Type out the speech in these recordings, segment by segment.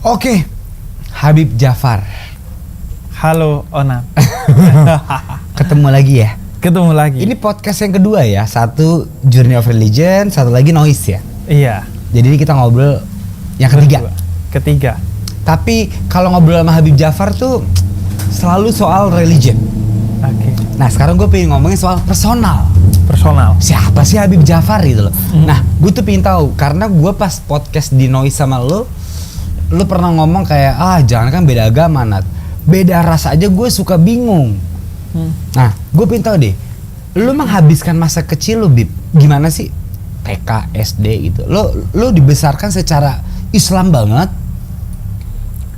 Oke, Habib Jafar. Halo Ona. Ketemu lagi ya? Ketemu lagi. Ini podcast yang kedua ya. Satu Journey of Religion, satu lagi Noise ya. Iya. Jadi kita ngobrol yang ketiga. Ketiga. Tapi kalau ngobrol sama Habib Jafar tuh selalu soal religion. Oke. Nah sekarang gue pengen ngomongin soal personal. Personal. Siapa sih Habib Jafar gitu loh. Nah gue tuh pengen tahu karena gue pas podcast di Noise sama lo pernah ngomong kayak jangan kan beda agama Nat, beda ras aja gue suka bingung. Nah gue pengen tahu deh, lo menghabiskan masa kecil lo Bib gimana sih? TK, SD gitu. Lo dibesarkan secara Islam banget.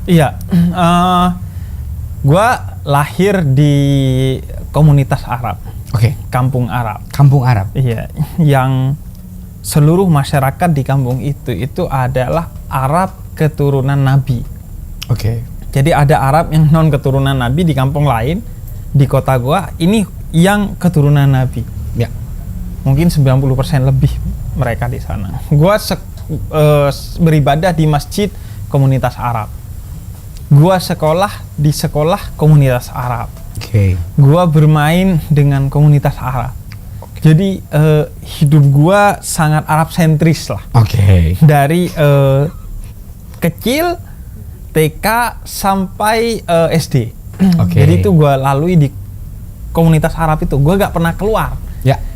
Iya. Gue lahir di komunitas Arab. Oke. Kampung Arab. Kampung Arab. Iya. Yang seluruh masyarakat di kampung itu adalah Arab keturunan Nabi. Oke. Jadi ada Arab yang non keturunan Nabi di kampung lain, di kota gua ini yang keturunan Nabi. Ya. Mungkin 90% lebih mereka di sana. Gua beribadah di masjid komunitas Arab. Gua sekolah di sekolah komunitas Arab. Oke. Gua bermain dengan komunitas Arab. Jadi hidup gua sangat Arab sentris lah. Oke. Dari kecil TK sampai SD. Oke. Jadi itu gue lalui di komunitas Arab itu. Gue gak pernah keluar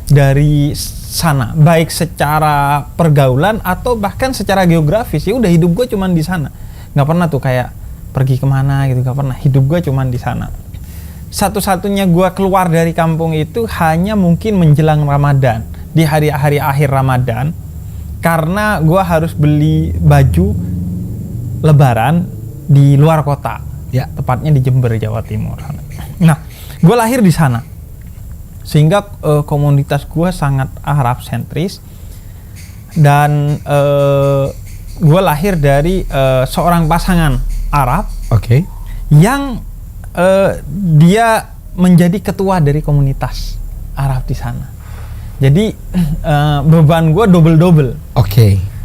dari sana, baik secara pergaulan atau bahkan secara geografis. Ya udah hidup gue cuman di sana. Gak pernah tuh kayak pergi kemana gitu, gak pernah. Hidup gue cuman di sana. Satu-satunya gue keluar dari kampung itu hanya mungkin menjelang Ramadan, di hari-hari akhir Ramadan, karena gue harus beli baju Lebaran di luar kota, ya, tepatnya di Jember, Jawa Timur. Nah, gue lahir di sana, sehingga komunitas gue sangat Arab sentris, dan gue lahir dari seorang pasangan Arab, yang dia menjadi ketua dari komunitas Arab di sana. Jadi beban gue double.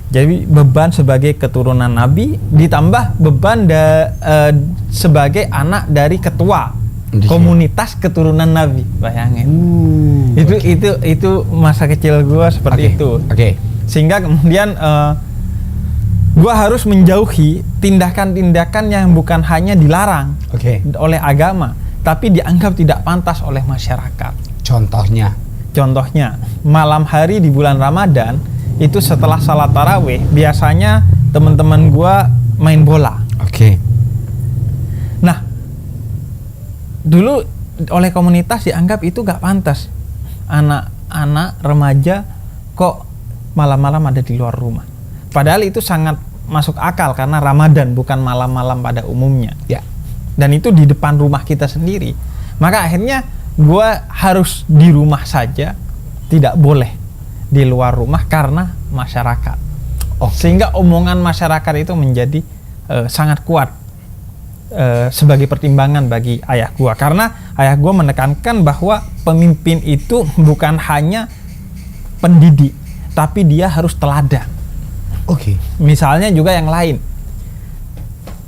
Jadi beban sebagai keturunan Nabi ditambah beban sebagai anak dari ketua komunitas keturunan Nabi. Bayangin. Itu masa kecil gue seperti itu. Sehingga kemudian gue harus menjauhi tindakan-tindakan yang bukan hanya dilarang oleh agama, tapi dianggap tidak pantas oleh masyarakat. Contohnya malam hari di bulan Ramadan itu setelah salat tarawih biasanya teman-teman gua main bola. Nah, dulu oleh komunitas dianggap itu gak pantas. Anak-anak remaja kok malam-malam ada di luar rumah. Padahal itu sangat masuk akal karena Ramadan bukan malam-malam pada umumnya. Dan itu di depan rumah kita sendiri. Maka akhirnya gua harus di rumah saja, tidak boleh di luar rumah karena masyarakat. Sehingga omongan masyarakat itu menjadi sangat kuat sebagai pertimbangan bagi ayah gua, karena ayah gua menekankan bahwa pemimpin itu bukan hanya pendidik, tapi dia harus teladan. Misalnya juga yang lain.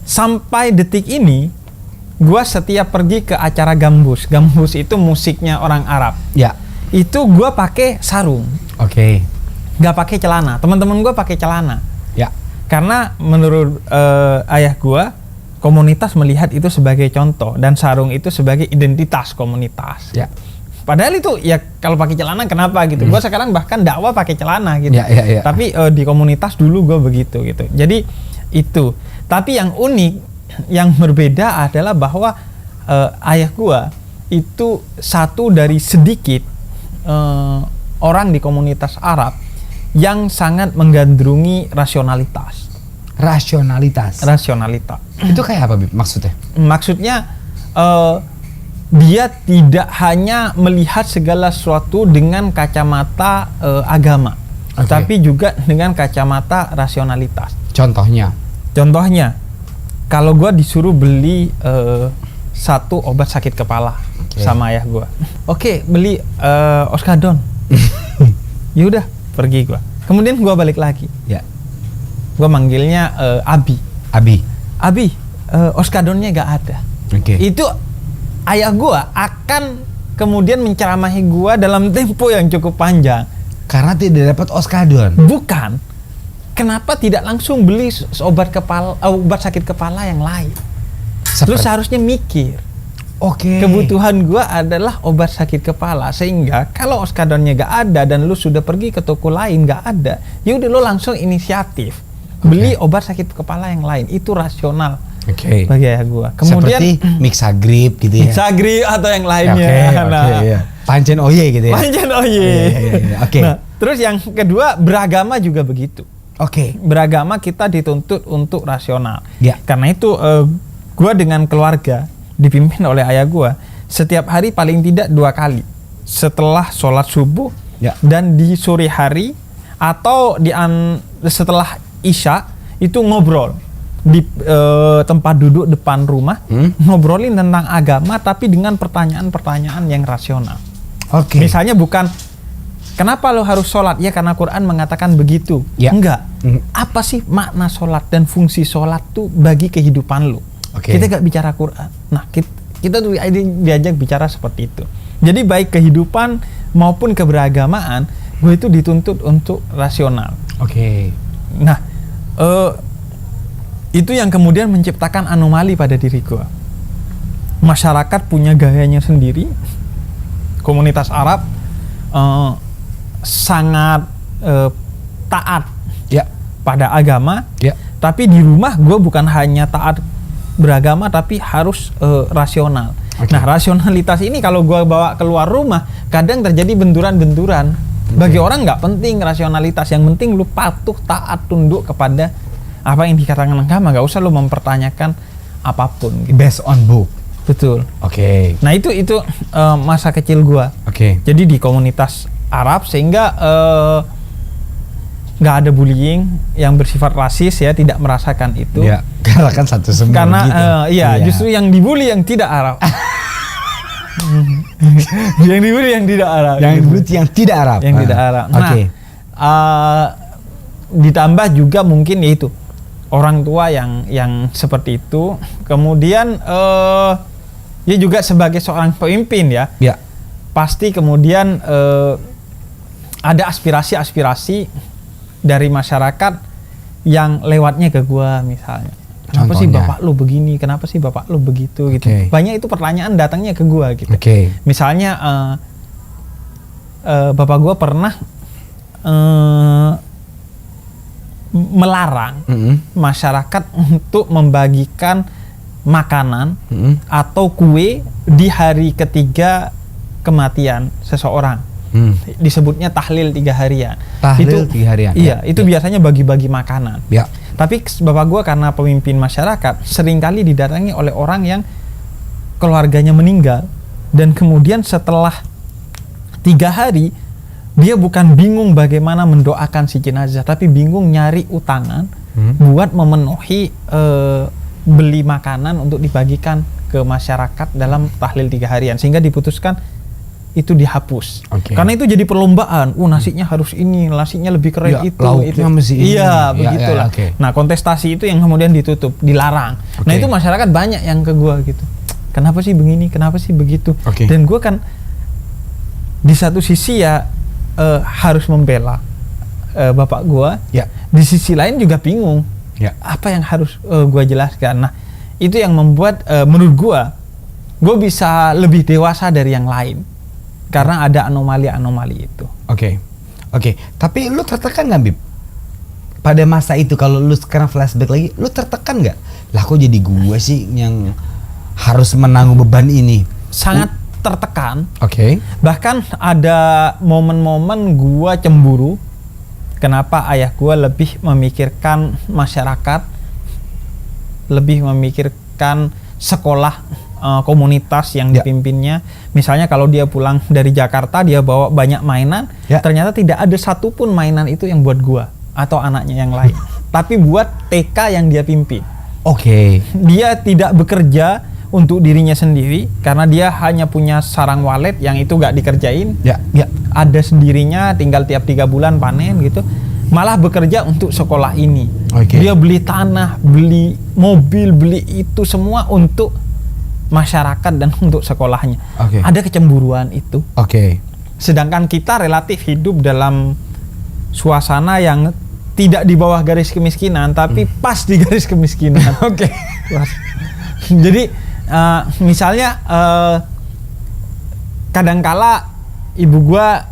Sampai detik ini gua setiap pergi ke acara gambus itu musiknya orang Arab. Itu gue pakai sarung, nggak pakai celana. Teman-teman gue pakai celana, karena menurut ayah gue, komunitas melihat itu sebagai contoh dan sarung itu sebagai identitas komunitas. Padahal itu ya kalau pakai celana kenapa gitu? Gue sekarang bahkan dakwah pakai celana gitu. Tapi di komunitas dulu gue begitu gitu. Jadi itu. Tapi yang unik, yang berbeda adalah bahwa ayah gue itu satu dari sedikit orang di komunitas Arab yang sangat menggandrungi rasionalitas. Itu kayak apa Bib maksudnya? Maksudnya dia tidak hanya melihat segala sesuatu dengan kacamata agama, tapi juga dengan kacamata rasionalitas. Contohnya, kalau gue disuruh beli satu obat sakit kepala sama ayah gue, beli Oskadon. Yaudah, pergi gue. Kemudian gue balik lagi. Gue manggilnya Abi. Abi, oskadonnya gak ada. Oke. Itu ayah gua akan kemudian menceramahi gua dalam tempo yang cukup panjang. Karena tidak dapat oskadon. Bukan. Kenapa tidak langsung beli obat sakit kepala yang lain? Lu seharusnya mikir. Oke. Kebutuhan gua adalah obat sakit kepala, sehingga kalau oskadonnya gak ada dan lu sudah pergi ke toko lain gak ada, ya udah lu langsung inisiatif beli obat sakit kepala yang lain. Itu rasional. Oke. Bagi ayah gua. Kemudian seperti Mixagrip gitu ya. Mixagrip atau yang lainnya. Iya. Pancen Oye gitu ya. Pancen Oye. Iya. Oke. Nah, terus yang kedua, beragama juga begitu. Oke. Beragama kita dituntut untuk rasional. Ya. Karena itu gua dengan keluarga dipimpin oleh ayah gua setiap hari paling tidak 2 kali setelah sholat subuh dan di sore hari atau setelah isya itu ngobrol di tempat duduk depan rumah, ngobrolin tentang agama tapi dengan pertanyaan-pertanyaan yang rasional. Oke. Misalnya bukan kenapa lo harus sholat? Ya karena Quran mengatakan begitu. Ya. Enggak. Apa sih makna sholat dan fungsi sholat tuh bagi kehidupan lo? Oke. Kita gak bicara Quran. Nah kita tuh diajak bicara seperti itu. Jadi baik kehidupan maupun keberagamaan, gue itu dituntut untuk rasional. Oke. Nah, itu yang kemudian menciptakan anomali pada diri gue. Masyarakat punya gayanya sendiri. Komunitas Arab sangat taat pada agama. Tapi di rumah gue bukan hanya taat beragama tapi harus rasional. Nah, rasionalitas ini kalau gue bawa keluar rumah kadang terjadi benturan-benturan. Bagi orang nggak penting rasionalitas, yang penting lu patuh, taat, tunduk kepada apa yang dikatakan agama, nggak usah lu mempertanyakan apapun gitu. Based on book. Betul. Oke. Nah itu masa kecil gua. Oke. Jadi di komunitas Arab sehingga nggak ada bullying yang bersifat rasis ya, tidak merasakan itu. Ya, karena kan satu semua. Karena gitu. Justru yang dibully yang tidak Arab. Yang dibully yang tidak Arab. Yang dibully yang tidak Arab. Yang tidak Arab. Nah, Oke. Ditambah juga mungkin yaitu orang tua yang seperti itu. Kemudian ya juga sebagai seorang pemimpin ya. Pasti kemudian ada aspirasi-aspirasi dari masyarakat yang lewatnya ke gua misalnya. Kenapa sih bapak lu begini? Kenapa sih bapak lu begitu gitu? Banyak itu pertanyaan datangnya ke gua gitu. Misalnya bapak gua pernah melarang masyarakat untuk membagikan makanan atau kue di hari ketiga kematian seseorang. Disebutnya tahlil 3 harian. Tahlil 3 harian. Iya, itu biasanya bagi-bagi makanan. Tapi bapak gua karena pemimpin masyarakat seringkali didatangi oleh orang yang keluarganya meninggal dan kemudian setelah 3 hari dia bukan bingung bagaimana mendoakan si jenazah, tapi bingung nyari utangan buat memenuhi beli makanan untuk dibagikan ke masyarakat dalam tahlil 3 harian, sehingga diputuskan itu dihapus. Karena itu jadi perlombaan. Nasinya harus ini, nasinya lebih keren itu. Iya, begitulah. Nah, kontestasi itu yang kemudian ditutup, dilarang. Nah, itu masyarakat banyak yang ke gua gitu. Kenapa sih begini? Kenapa sih begitu? Dan gua kan di satu sisi ya harus membela bapak gua. Di sisi lain juga bingung. Apa yang harus gua jelaskan? Nah, itu yang membuat menurut gua bisa lebih dewasa dari yang lain. Karena ada anomali-anomali itu. Oke. Tapi lu tertekan nggak, Bib? Pada masa itu kalau lu sekarang flashback lagi, lu tertekan nggak? Lah kok jadi gue sih yang harus menanggung beban ini? Sangat tertekan. Bahkan ada momen-momen gue cemburu. Kenapa ayah gue lebih memikirkan masyarakat, lebih memikirkan sekolah, komunitas yang dipimpinnya. Misalnya kalau dia pulang dari Jakarta, dia bawa banyak mainan, ternyata tidak ada satupun mainan itu yang buat gua atau anaknya yang lain, tapi buat TK yang dia pimpin. Dia tidak bekerja untuk dirinya sendiri karena dia hanya punya sarang walet yang itu gak dikerjain. Ada sendirinya, tinggal tiap 3 bulan panen gitu. malah bekerja untuk sekolah ini. Oke. Dia beli tanah, beli mobil, beli itu semua untuk masyarakat dan untuk sekolahnya. Oke. Ada kecemburuan itu. Oke. Sedangkan kita relatif hidup dalam suasana yang tidak di bawah garis kemiskinan, tapi pas di garis kemiskinan. Oke. Jadi misalnya kadangkala ibu gua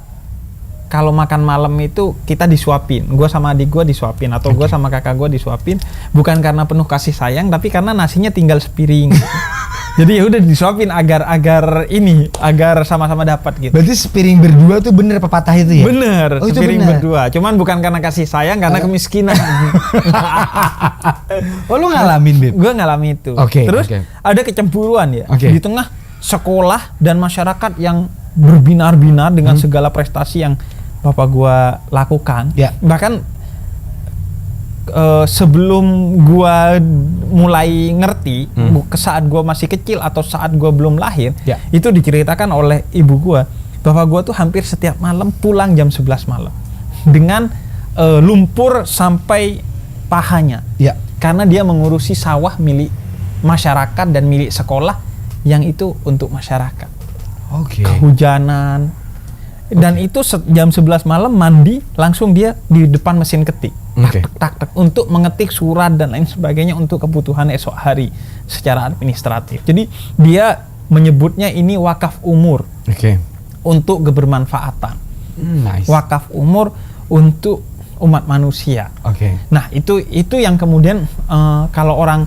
kalau makan malam itu kita disuapin, gua sama adik gua disuapin, atau gua sama kakak gua disuapin, bukan karena penuh kasih sayang, tapi karena nasinya tinggal sepiring. Jadi ya udah disuapin agar sama-sama dapat gitu. Berarti sepiring berdua tuh bener pepatah itu ya? Bener, Oh, itu sepiring bener. berdua. Cuman bukan karena kasih sayang, karena kemiskinan. Oh, lu ngalamin, Bib? Gue ngalami itu. Oke, Terus oke. ada kecemburuan ya Oke. di tengah sekolah dan masyarakat yang berbinar-binar dengan segala prestasi yang bapak gua lakukan. Ya. Bahkan sebelum gua mulai ngerti, saat gua masih kecil atau saat gua belum lahir, Ya. itu diceritakan oleh ibu gua. Bapak gua tuh hampir setiap malam pulang jam 11 malam dengan lumpur sampai pahanya. Ya. Karena dia mengurusi sawah milik masyarakat dan milik sekolah yang itu untuk masyarakat. Oke. Kehujanan. Dan itu jam 11 malam mandi, langsung dia di depan mesin ketik. Oke. Tak, untuk mengetik surat dan lain sebagainya untuk kebutuhan esok hari secara administratif. Jadi dia menyebutnya ini wakaf umur Oke. untuk kebermanfaatan. Nice. Wakaf umur untuk umat manusia. Oke. Nah itu yang kemudian kalau orang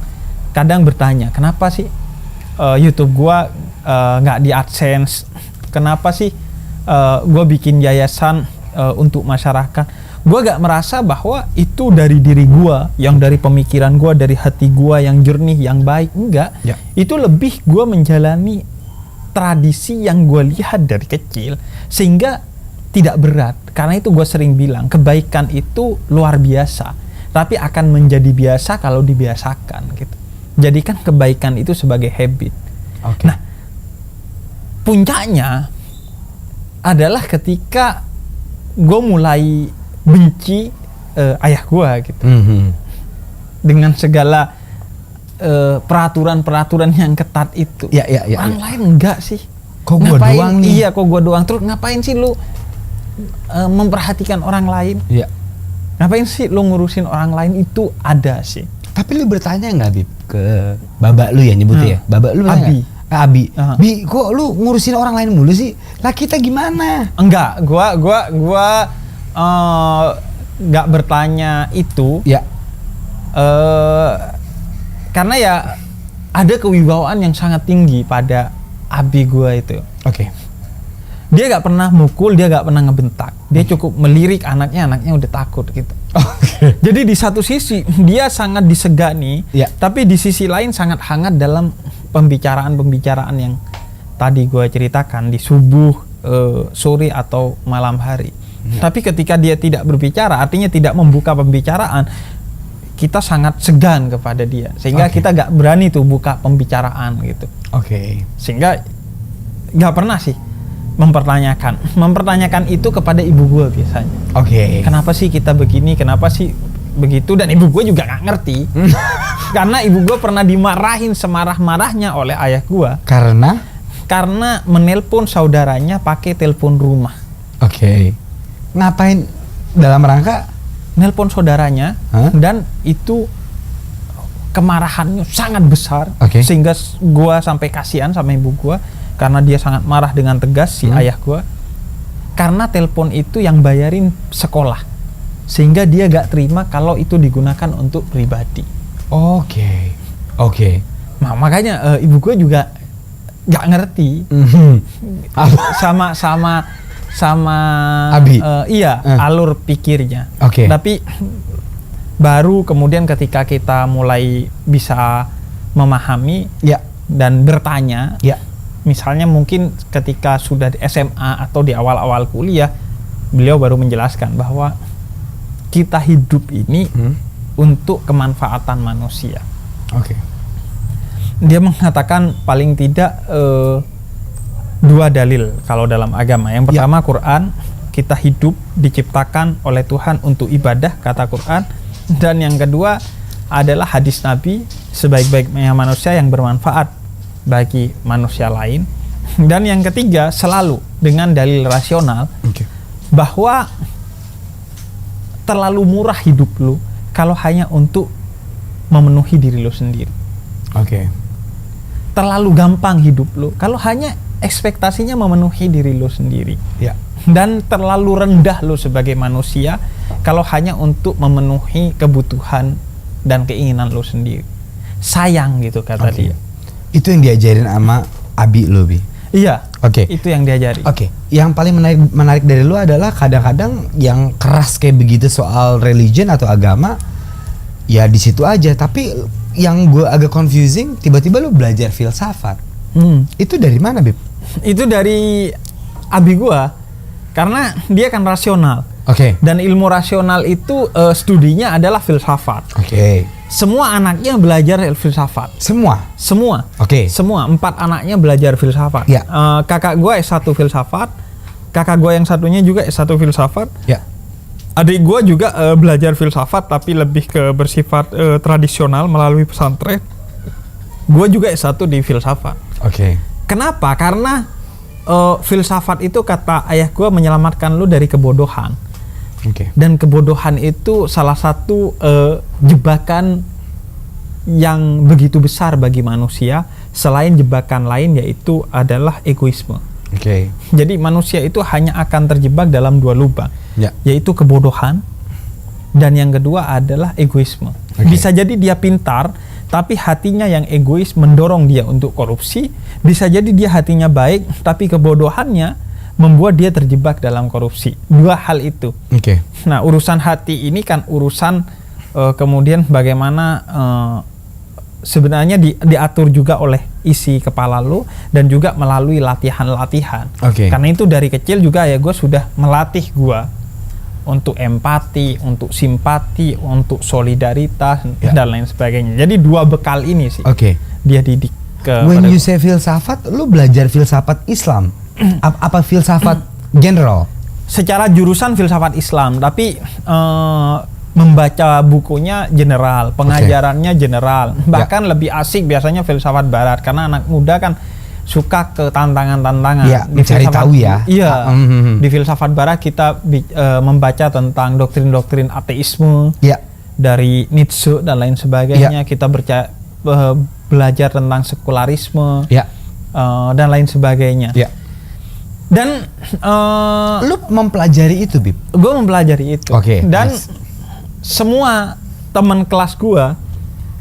kadang bertanya, kenapa sih YouTube gua nggak di AdSense? Kenapa sih gua bikin yayasan untuk masyarakat? Gua gak merasa bahwa itu dari diri gua, yang dari pemikiran gua, dari hati gua yang jernih, yang baik. Enggak. Ya. Itu lebih gua menjalani tradisi yang gua lihat dari kecil, sehingga tidak berat. Karena itu gua sering bilang, kebaikan itu luar biasa, tapi akan menjadi biasa kalau dibiasakan gitu. Jadikan kebaikan itu sebagai habit. Oke. Nah, puncaknya adalah ketika gue mulai benci ayah gue gitu, dengan segala peraturan-peraturan yang ketat itu. Ya. Orang lain enggak sih. Kok gua Ngapain- doang nih? Iya, kok gue doang. Terus ngapain sih lu memperhatikan orang lain? Ya. Ngapain sih lu ngurusin orang lain? Itu ada sih. Tapi lu bertanya nggak, Bib, ke babak lu ya nyebutnya ya? Babak lu bertanya Abi. nggak? Abi. Aha. Bi, kok lu ngurusin orang lain mulu sih? Lah kita gimana? Enggak, gua nggak bertanya itu. Ya. Karena ya ada kewibawaan yang sangat tinggi pada abi gua itu. Oke. Dia nggak pernah mukul, dia nggak pernah ngebentak. Dia cukup melirik anaknya udah takut gitu. Oke. Jadi di satu sisi dia sangat disegani, Ya. tapi di sisi lain sangat hangat dalam pembicaraan yang tadi gua ceritakan di subuh, sore atau malam hari. Tapi ketika dia tidak berbicara, artinya tidak membuka pembicaraan, kita sangat segan kepada dia, sehingga Oke. kita gak berani tuh buka pembicaraan gitu. Oke. Sehingga gak pernah sih mempertanyakan itu kepada ibu gua biasanya. Oke. Kenapa sih kita begini? Kenapa sih begitu? Dan ibu gue juga nggak ngerti. Karena ibu gue pernah dimarahin semarah-marahnya oleh ayah gue karena menelpon saudaranya pakai telepon rumah. Oke. Ngapain dalam rangka? Nelpon saudaranya. Hah? Dan itu kemarahannya sangat besar. Oke. Sehingga gue sampai kasihan sama ibu gue karena dia sangat marah dengan tegas si ayah gue. Karena telepon itu yang bayarin sekolah. Sehingga dia gak terima kalau itu digunakan untuk pribadi. Oke. Oke. Nah makanya ibu gue juga gak ngerti Apa? sama Abi? alur pikirnya. Oke. Tapi baru kemudian ketika kita mulai bisa memahami Ya. dan bertanya, Ya. misalnya mungkin ketika sudah di SMA atau di awal-awal kuliah, beliau baru menjelaskan bahwa kita hidup ini untuk kemanfaatan manusia. Oke. Dia mengatakan paling tidak 2 dalil kalau dalam agama. Yang pertama Quran, kita hidup diciptakan oleh Tuhan untuk ibadah, kata Quran. Dan yang kedua adalah hadis Nabi, sebaik-baiknya manusia yang bermanfaat bagi manusia lain. Dan yang ketiga selalu dengan dalil rasional bahwa terlalu murah hidup lu kalau hanya untuk memenuhi diri lu sendiri. Terlalu gampang hidup lu kalau hanya ekspektasinya memenuhi diri lu sendiri. Dan terlalu rendah lu sebagai manusia kalau hanya untuk memenuhi kebutuhan dan keinginan lu sendiri. Sayang gitu kata dia. Itu yang diajarin sama Abi lu, Bi. Iya. Itu yang diajari. Yang paling menarik dari lu adalah kadang-kadang yang keras kayak begitu soal religion atau agama, ya di situ aja. Tapi yang gue agak confusing, tiba-tiba lu belajar filsafat. Itu dari mana, Bib? Itu dari Abi gua, karena dia kan rasional. Dan ilmu rasional itu studinya adalah filsafat. Semua anaknya belajar filsafat. Semua. Semua 4 anaknya belajar filsafat. Kakak gua S1 filsafat, kakak gua yang satunya juga S1 filsafat. Adik gua juga belajar filsafat tapi lebih ke bersifat tradisional melalui pesantren. Gua juga S1 di filsafat. Kenapa? Karena filsafat itu kata ayah gua menyelamatkan lu dari kebodohan. Dan kebodohan itu salah satu jebakan yang begitu besar bagi manusia, selain jebakan lain yaitu adalah egoisme. Jadi manusia itu hanya akan terjebak dalam 2 lubang, yaitu kebodohan dan yang kedua adalah egoisme. Bisa jadi dia pintar tapi hatinya yang egois mendorong dia untuk korupsi. Bisa jadi dia hatinya baik tapi kebodohannya membuat dia terjebak dalam korupsi. 2 hal itu. Nah, urusan hati ini kan urusan kemudian bagaimana sebenarnya diatur juga oleh isi kepala lu dan juga melalui latihan-latihan. Karena itu dari kecil juga ya gue sudah melatih gue untuk empati, untuk simpati, untuk solidaritas dan lain sebagainya. Jadi 2 bekal ini sih dia didik ke. When you say filsafat, lu belajar filsafat Islam? Apa filsafat general? Secara jurusan filsafat Islam, tapi membaca bukunya general, pengajarannya general. Bahkan lebih asik biasanya filsafat barat karena anak muda kan suka ke tantangan-tantangan. Mencari tahu ya. Di filsafat barat kita membaca tentang doktrin-doktrin ateisme dari Nietzsche dan lain sebagainya. Kita belajar tentang sekularisme dan lain sebagainya. Dan lu mempelajari itu, Bib? Gue mempelajari itu. Dan semua teman kelas gue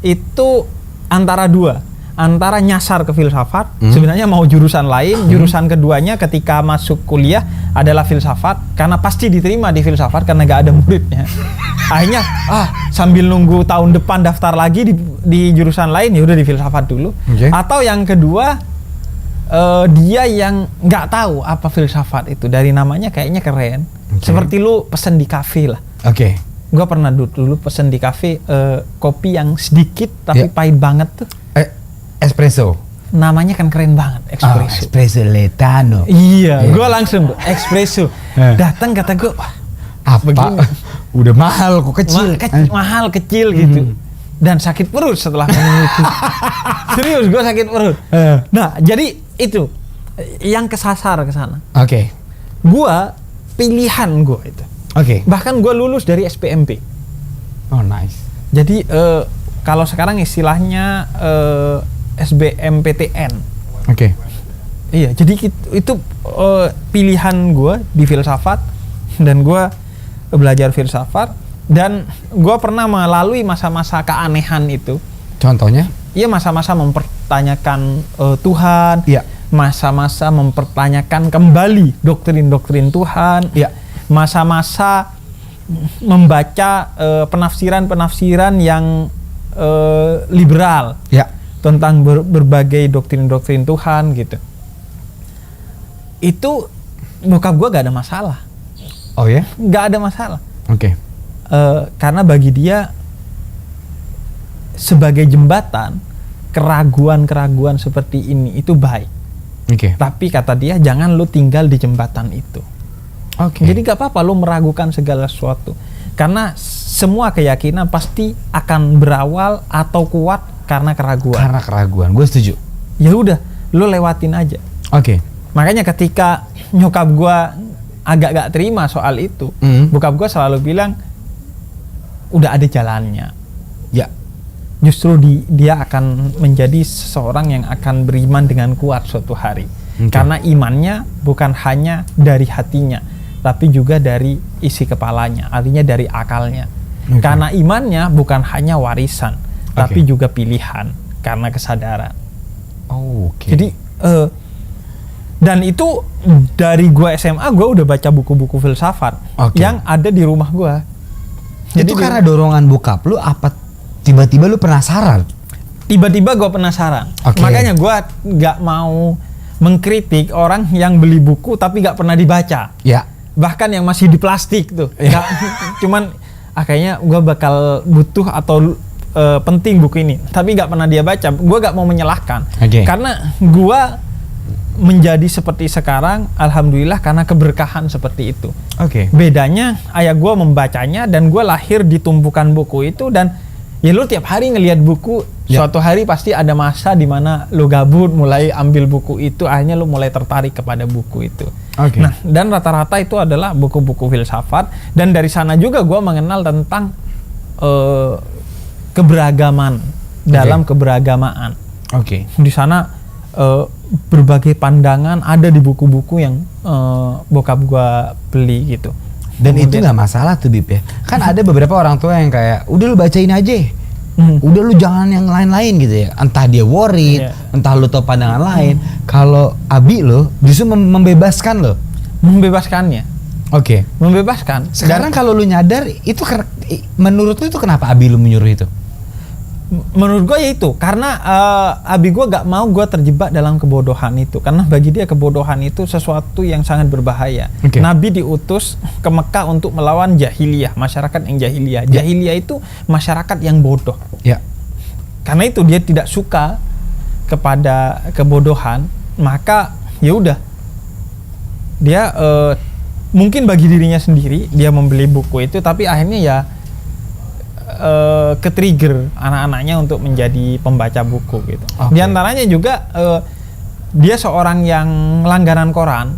itu antara 2, antara nyasar ke filsafat, sebenarnya mau jurusan lain, jurusan keduanya ketika masuk kuliah adalah filsafat karena pasti diterima di filsafat karena gak ada muridnya. Akhirnya sambil nunggu tahun depan daftar lagi di jurusan lain, ya udah di filsafat dulu. Atau yang kedua dia yang nggak tahu apa filsafat itu, dari namanya kayaknya keren. Seperti lu pesen di kafe lah. Gua pernah dulu pesen di kafe kopi yang sedikit tapi pahit banget tuh. Espresso. Namanya kan keren banget, espresso. Espresso Letano. Gua langsung espresso. Datang kata gua, wah, apa? Begini. Udah mahal kok, kecil. Mahal kecil gitu. Dan sakit perut setelah minum itu. Serius, gue sakit perut. Nah, jadi itu yang kesasar ke sana. Gua pilihan gue itu. Bahkan gue lulus dari SPMP. Nice. Jadi kalau sekarang istilahnya SBMPTN. Iya, jadi itu pilihan gue di filsafat dan gue belajar filsafat. Dan gue pernah melalui masa-masa keanehan itu. Contohnya? Iya, masa-masa mempertanyakan Tuhan. Masa-masa mempertanyakan kembali doktrin-doktrin Tuhan. Masa-masa membaca penafsiran-penafsiran yang liberal tentang berbagai doktrin-doktrin Tuhan gitu. Itu bokap gue gak ada masalah. Gak ada masalah. Karena bagi dia sebagai jembatan, keraguan-keraguan seperti ini itu baik. Tapi kata dia jangan lu tinggal di jembatan itu. Oke. Jadi gak apa-apa lu meragukan segala sesuatu. Karena semua keyakinan pasti akan berawal atau kuat karena keraguan. Karena keraguan, gue setuju. Ya udah, lu lewatin aja. Oke. Makanya ketika nyokap gua agak gak terima soal itu, bokap gua selalu bilang udah ada jalannya. Ya. Justru dia akan menjadi seseorang yang akan beriman dengan kuat suatu hari. Karena imannya bukan hanya dari hatinya, tapi juga dari isi kepalanya, artinya dari akalnya. Karena imannya bukan hanya warisan, tapi juga pilihan karena kesadaran. Jadi dan itu dari gua SMA gua udah baca buku-buku filsafat yang ada di rumah gua. Jadi itu karena dorongan bokap lu apa tiba-tiba lu penasaran? Tiba-tiba gue penasaran. Makanya gue gak mau mengkritik orang yang beli buku tapi gak pernah dibaca. Ya. Bahkan yang masih di plastik tuh. Gak, cuman kayaknya gue bakal butuh atau penting buku ini. Tapi gak pernah dia baca. Gue gak mau menyalahkan. Karena gue menjadi seperti sekarang, alhamdulillah karena keberkahan seperti itu. Bedanya ayah gue membacanya dan gue lahir di tumpukan buku itu, dan ya lu tiap hari ngelihat buku, suatu hari pasti ada masa di mana lu gabut mulai ambil buku itu, akhirnya lu mulai tertarik kepada buku itu. Nah, dan rata-rata itu adalah buku-buku filsafat, dan dari sana juga gue mengenal tentang keberagaman dalam keberagamaan. Di sana berbagai pandangan ada di buku-buku yang bokap gua beli gitu. Dan kemudian, itu nggak masalah tuh Bib ya. Kan ada beberapa orang tua yang kayak udah lu bacain aja, udah lu jangan yang lain-lain gitu ya. Entah dia worried, entah lu tau pandangan lain. Kalau Abi lo justru membebaskan lo. Membebaskannya. Membebaskan. Sekarang kalau lu nyadar itu menurut lu itu kenapa Abi lu menyuruh itu? Menurut gue ya itu karena abi gue gak mau gue terjebak dalam kebodohan itu, karena bagi dia kebodohan itu sesuatu yang sangat berbahaya. Nabi diutus ke Mekah untuk melawan jahiliyah, masyarakat yang jahiliyah. Jahiliyah itu masyarakat yang bodoh. Karena itu dia tidak suka kepada kebodohan, maka ya udah dia mungkin bagi dirinya sendiri dia membeli buku itu, tapi akhirnya ya ke-trigger anak-anaknya untuk menjadi pembaca buku gitu. Di antaranya juga dia seorang yang langganan koran.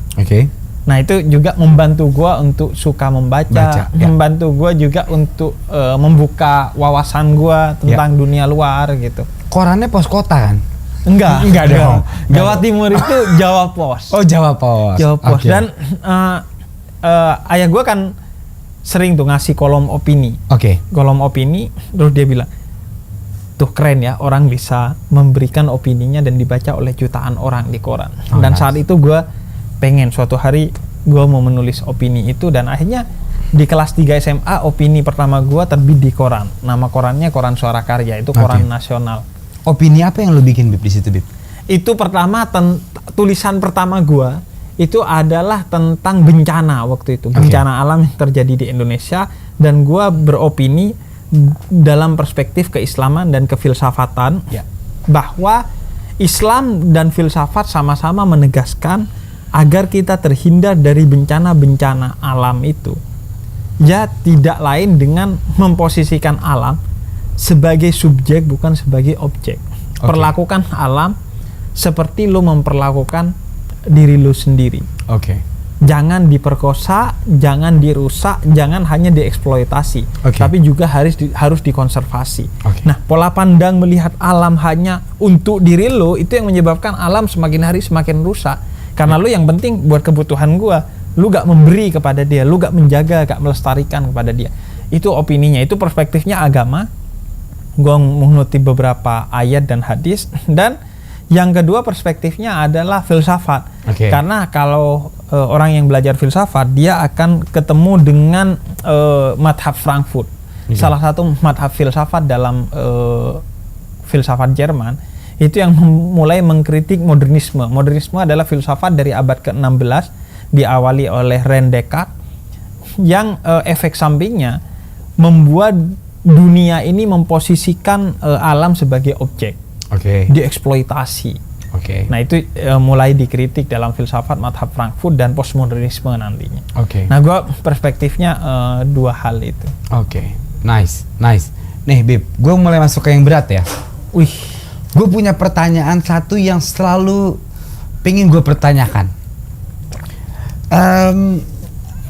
Nah itu juga membantu gua untuk suka membaca, membantu gua juga untuk membuka wawasan gua tentang dunia luar gitu. Korannya Pos Kota kan? Enggak dong. Jawa Timur itu Jawa Pos. Jawa Pos. Jawa Pos. Dan ayah gua kan sering tuh ngasih kolom opini. Kolom opini, terus dia bilang, tuh keren ya, orang bisa memberikan opininya dan dibaca oleh jutaan orang di koran. Dan saat itu gue pengen suatu hari gue mau menulis opini itu, dan akhirnya di kelas 3 SMA opini pertama gue terbit di koran. Nama korannya Koran Suara Karya, itu koran nasional. Opini apa yang lo bikin Bib di situ Bib? Itu pertama tulisan pertama gue itu adalah tentang bencana waktu itu, bencana alam yang terjadi di Indonesia, dan gue beropini dalam perspektif keislaman dan kefilsafatan bahwa Islam dan filsafat sama-sama menegaskan agar kita terhindar dari bencana-bencana alam itu, ya tidak lain dengan memposisikan alam sebagai subjek bukan sebagai objek. Perlakukan alam seperti lo memperlakukan diri lu sendiri. Jangan diperkosa, jangan dirusak, jangan hanya dieksploitasi, tapi juga harus dikonservasi. Nah, pola pandang melihat alam hanya untuk diri lu itu yang menyebabkan alam semakin hari semakin rusak. Karena lu yang penting buat kebutuhan gua, lu gak memberi kepada dia, lu gak menjaga, gak melestarikan kepada dia. Itu opininya, itu perspektifnya agama. Gua mengutip beberapa ayat dan hadis. Dan yang kedua perspektifnya adalah filsafat. Karena kalau orang yang belajar filsafat, dia akan ketemu dengan madhab Frankfurt. Salah satu madhab filsafat dalam filsafat Jerman, itu yang mulai mengkritik modernisme. Modernisme adalah filsafat dari abad ke-16, diawali oleh René Descartes, yang efek sampingnya membuat dunia ini memposisikan alam sebagai objek. Dieksploitasi. Oke. Nah itu mulai dikritik dalam filsafat madhab Frankfurt dan postmodernisme nantinya. Oke. Nah gue perspektifnya dua hal itu. Oke. Nice. Nih Bib, gue mulai masuk ke yang berat ya. Wih. Gue punya pertanyaan satu yang selalu pengen gue pertanyakan.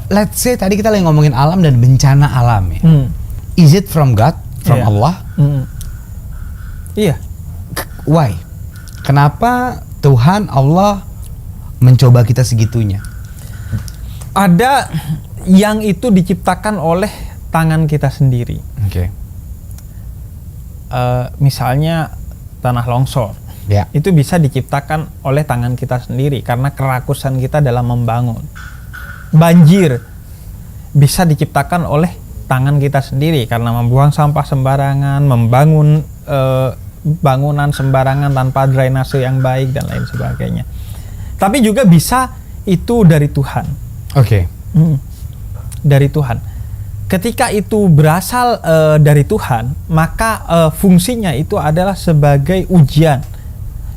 Let's say tadi kita lagi ngomongin alam dan bencana alam ya. Is it from God, from Iya. Allah? Iya. Why? Kenapa Tuhan Allah mencoba kita segitunya? Ada yang itu diciptakan oleh tangan kita sendiri. Oke. Misalnya tanah longsor. Ya. Itu bisa diciptakan oleh tangan kita sendiri karena kerakusan kita dalam membangun. Banjir bisa diciptakan oleh tangan kita sendiri karena membuang sampah sembarangan, membangun bangunan sembarangan tanpa drainase yang baik dan lain sebagainya. Tapi juga bisa itu dari Tuhan. Oke. Dari Tuhan. Ketika itu berasal dari Tuhan, maka fungsinya itu adalah sebagai ujian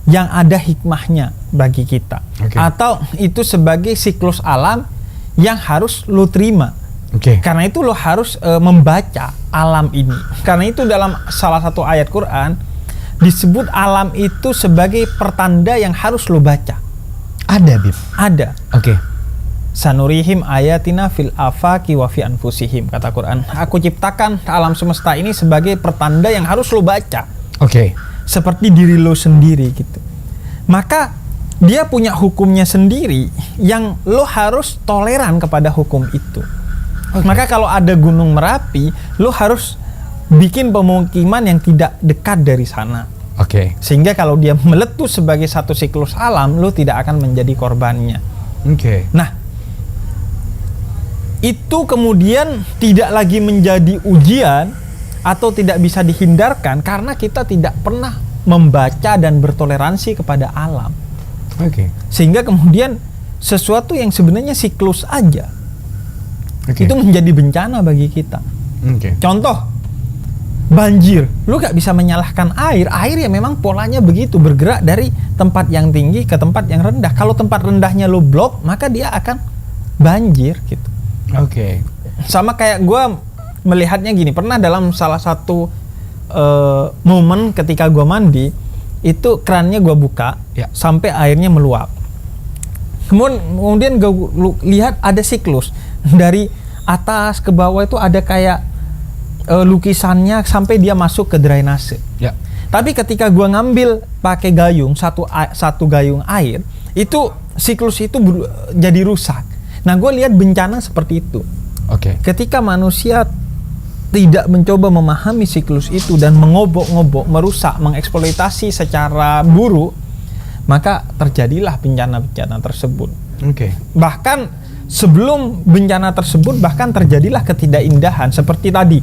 yang ada hikmahnya bagi kita. Oke. Atau itu sebagai siklus alam yang harus lo terima. Oke. Karena itu lo harus membaca alam ini. Karena itu dalam salah satu ayat Quran disebut alam itu sebagai pertanda yang harus lo baca. Ada Bib. Ada. Oke. Sanurihim ayatina fil afaki wa fi anfusihim, kata Quran. Aku ciptakan alam semesta ini sebagai pertanda yang harus lo baca. Oke. Seperti diri lo sendiri gitu. Maka dia punya hukumnya sendiri yang lo harus toleran kepada hukum itu. Oke. Maka kalau ada gunung Merapi, lo harus bikin pemukiman yang tidak dekat dari sana. Oke. Sehingga kalau dia meletus sebagai satu siklus alam, lo tidak akan menjadi korbannya. Oke. Nah, itu kemudian tidak lagi menjadi ujian atau tidak bisa dihindarkan karena kita tidak pernah membaca dan bertoleransi kepada alam. Oke. Sehingga kemudian sesuatu yang sebenarnya siklus aja Oke. itu menjadi bencana bagi kita. Oke. Contoh, banjir. Lu gak bisa menyalahkan air. Air ya memang polanya begitu, bergerak dari tempat yang tinggi ke tempat yang rendah. Kalau tempat rendahnya lu blok, maka dia akan banjir gitu. Oke. Sama kayak gue melihatnya gini, pernah dalam salah satu momen ketika gue mandi, itu kerannya gue buka Ya. sampai airnya meluap. Kemudian gue lihat ada siklus dari atas ke bawah itu ada kayak lukisannya sampai dia masuk ke drainase. Ya. Tapi ketika gue ngambil pakai gayung satu gayung air, itu siklus itu jadi rusak. Nah, gue lihat bencana seperti itu. Oke. Ketika manusia tidak mencoba memahami siklus itu dan mengobok-ngobok, merusak, mengeksploitasi secara buruk, maka terjadilah bencana-bencana tersebut. Oke. Bahkan sebelum bencana tersebut, bahkan terjadilah ketidakindahan seperti tadi.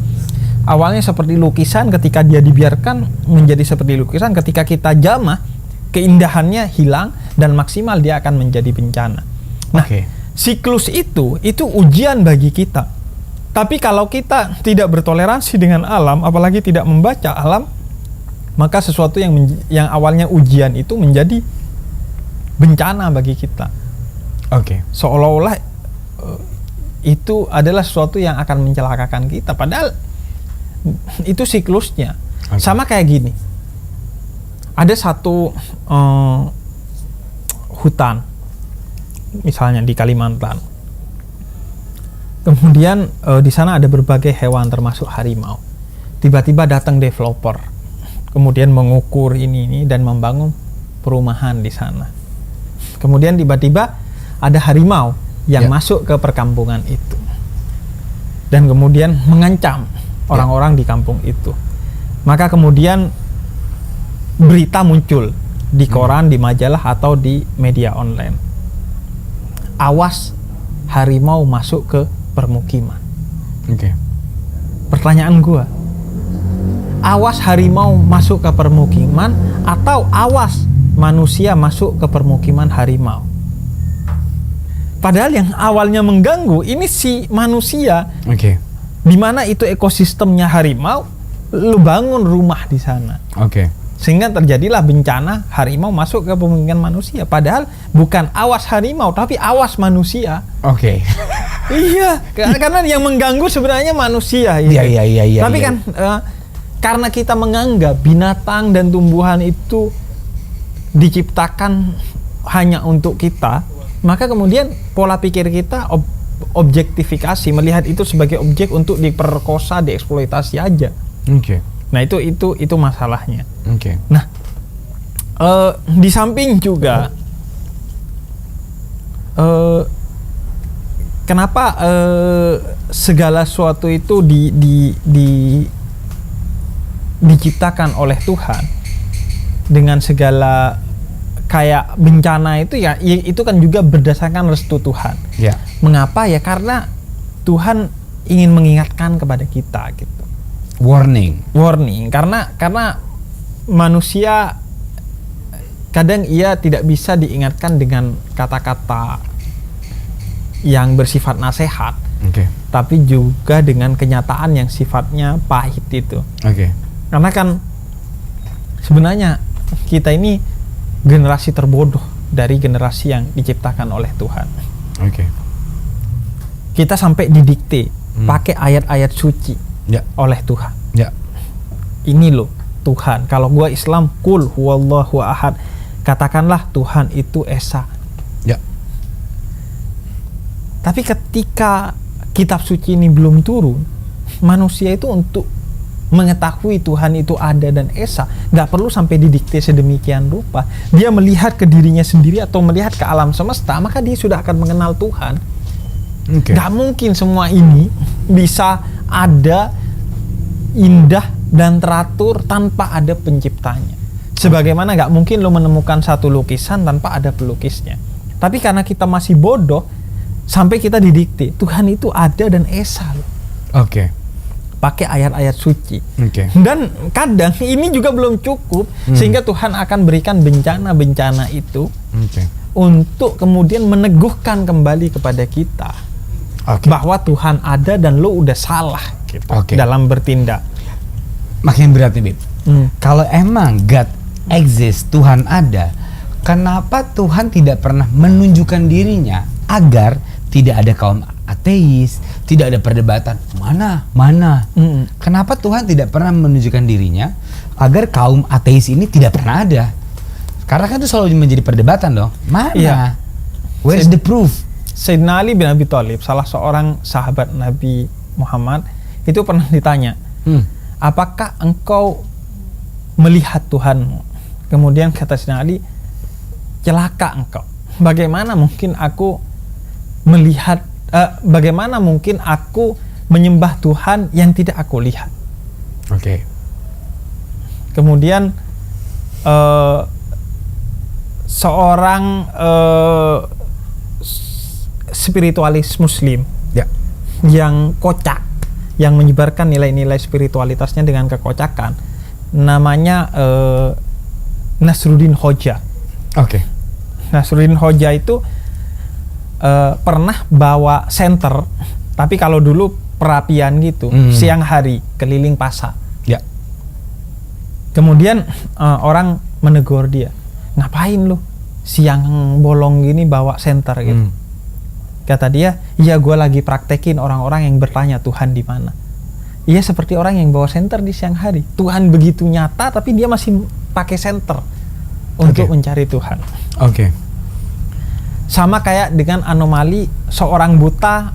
Awalnya seperti lukisan, ketika dia dibiarkan menjadi seperti lukisan, ketika kita jamah, keindahannya hilang dan maksimal dia akan menjadi bencana. Nah, Oke. siklus itu ujian bagi kita. Tapi kalau kita tidak bertoleransi dengan alam, apalagi tidak membaca alam, maka sesuatu yang awalnya ujian itu menjadi bencana bagi kita. Oke. Seolah-olah itu adalah sesuatu yang akan mencelakakan kita. Padahal itu siklusnya. Oke. Sama kayak gini. Ada satu hutan, misalnya di Kalimantan. Kemudian di sana ada berbagai hewan termasuk harimau. Tiba-tiba datang developer, kemudian mengukur ini dan membangun perumahan di sana. Kemudian tiba-tiba ada harimau yang masuk ke perkampungan itu dan kemudian mengancam orang-orang di kampung itu. Maka kemudian berita muncul di koran, di majalah atau di media online. Awas harimau masuk ke permukiman. Oke. Pertanyaan gua, awas harimau masuk ke permukiman atau awas manusia masuk ke permukiman harimau? Padahal yang awalnya mengganggu ini si manusia. Oke. Di mana itu ekosistemnya harimau, lu bangun rumah di sana. Oke. Sehingga terjadilah bencana harimau masuk ke pemukiman manusia. Padahal bukan awas harimau, tapi awas manusia. Oke. Iya, karena yang mengganggu sebenarnya manusia. Gitu. Iya. Tapi kan karena kita menganggap binatang dan tumbuhan itu diciptakan hanya untuk kita, maka kemudian pola pikir kita objektifikasi, melihat itu sebagai objek untuk diperkosa, dieksploitasi aja. Oke. Nah itu masalahnya. Oke. Nah di samping juga kenapa segala sesuatu itu diciptakan oleh Tuhan dengan segala kayak bencana itu ya itu kan juga berdasarkan restu Tuhan. Ya. Mengapa ya? Karena Tuhan ingin mengingatkan kepada kita gitu. Warning karena manusia kadang ia tidak bisa diingatkan dengan kata-kata yang bersifat nasihat, tapi juga dengan kenyataan yang sifatnya pahit itu. Karena kan sebenarnya kita ini generasi terbodoh dari generasi yang diciptakan oleh Tuhan. Kita sampai didikte pakai ayat-ayat suci oleh Tuhan. Ini loh Tuhan. Kalau gua Islam, qul huwallahu ahad. Katakanlah Tuhan itu esa. Tapi ketika kitab suci ini belum turun, manusia itu untuk mengetahui Tuhan itu ada dan esa, nggak perlu sampai didikte sedemikian rupa. Dia melihat ke dirinya sendiri atau melihat ke alam semesta, maka dia sudah akan mengenal Tuhan. Nggak mungkin semua ini bisa ada indah dan teratur tanpa ada penciptanya. Sebagaimana nggak mungkin lo menemukan satu lukisan tanpa ada pelukisnya. Tapi karena kita masih bodoh, sampai kita didikte Tuhan itu ada dan esa loh. Pakai ayat-ayat suci. Dan kadang ini juga belum cukup, sehingga Tuhan akan berikan bencana-bencana itu untuk kemudian meneguhkan kembali kepada kita bahwa Tuhan ada dan lo udah salah gitu, dalam bertindak. Makin berat nih, Bib. Kalau emang God exist, Tuhan ada, kenapa Tuhan tidak pernah menunjukkan dirinya agar tidak ada kaum ateis, tidak ada perdebatan mana? Kenapa Tuhan tidak pernah menunjukkan dirinya agar kaum ateis ini tidak pernah ada? Karena kan itu selalu menjadi perdebatan dong. Mana? Where's the proof? Sayyidina Ali bin Abi Thalib, salah seorang sahabat Nabi Muhammad, itu pernah ditanya, apakah engkau melihat Tuhanmu? Kemudian kata Sayyidina Ali, celaka engkau. Bagaimana mungkin aku melihat, bagaimana mungkin aku menyembah Tuhan yang tidak aku lihat? Kemudian seorang spiritualis Muslim yang kocak, yang menyebarkan nilai-nilai spiritualitasnya dengan kekocakan, namanya Nasruddin Hoja. Nasruddin Hoja itu pernah bawa senter, tapi kalau dulu perapian gitu, siang hari keliling pasar. Kemudian orang menegur dia, ngapain lu siang bolong gini bawa senter gitu? Kata dia, iya gue lagi praktekin orang-orang yang bertanya Tuhan di mana. Iya, seperti orang yang bawa senter di siang hari. Tuhan begitu nyata, tapi dia masih pakai senter untuk mencari Tuhan. Sama kayak dengan anomali seorang buta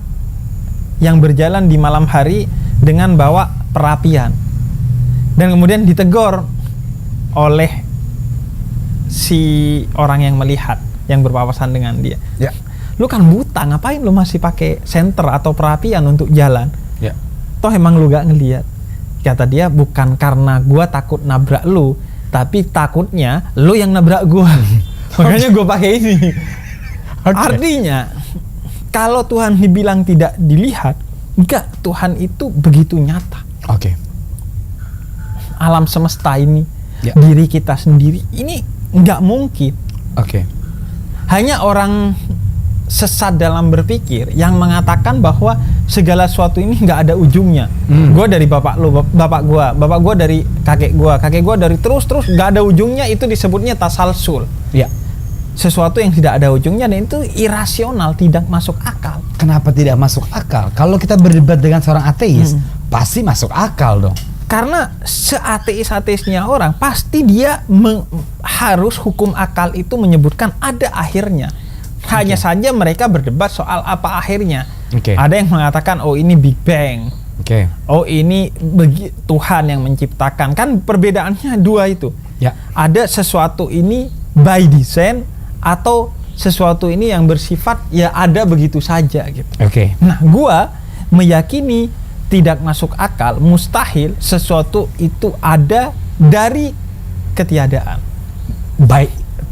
yang berjalan di malam hari dengan bawa perapian, dan kemudian ditegur oleh si orang yang melihat, yang berpapasan dengan dia. Lu kan buta, ngapain lu masih pakai senter atau perapian untuk jalan? Toh emang lu gak ngelihat. Kata dia, bukan karena gua takut nabrak lu, tapi takutnya lu yang nabrak gua. Makanya gua pakai ini. Artinya kalau Tuhan dibilang tidak dilihat, enggak, Tuhan itu begitu nyata. Alam semesta ini, diri kita sendiri ini enggak mungkin. Hanya orang sesat dalam berpikir yang mengatakan bahwa segala sesuatu ini nggak ada ujungnya. Gue dari bapak lo, bapak gue dari kakek gue dari terus nggak ada ujungnya, itu disebutnya tasalsul. Ya. Sesuatu yang tidak ada ujungnya dan itu irasional, tidak masuk akal. Kenapa tidak masuk akal? Kalau kita berdebat dengan seorang ateis, pasti masuk akal dong. Karena seateis-ateisnya orang pasti dia harus hukum akal itu menyebutkan ada akhirnya. Hanya saja mereka berdebat soal apa akhirnya. Ada yang mengatakan oh ini Big Bang. Oh ini Tuhan yang menciptakan. Kan perbedaannya dua itu. Ya. Ada sesuatu ini by design atau sesuatu ini yang bersifat ya ada begitu saja gitu. Nah, gua meyakini tidak masuk akal, mustahil sesuatu itu ada dari ketiadaan.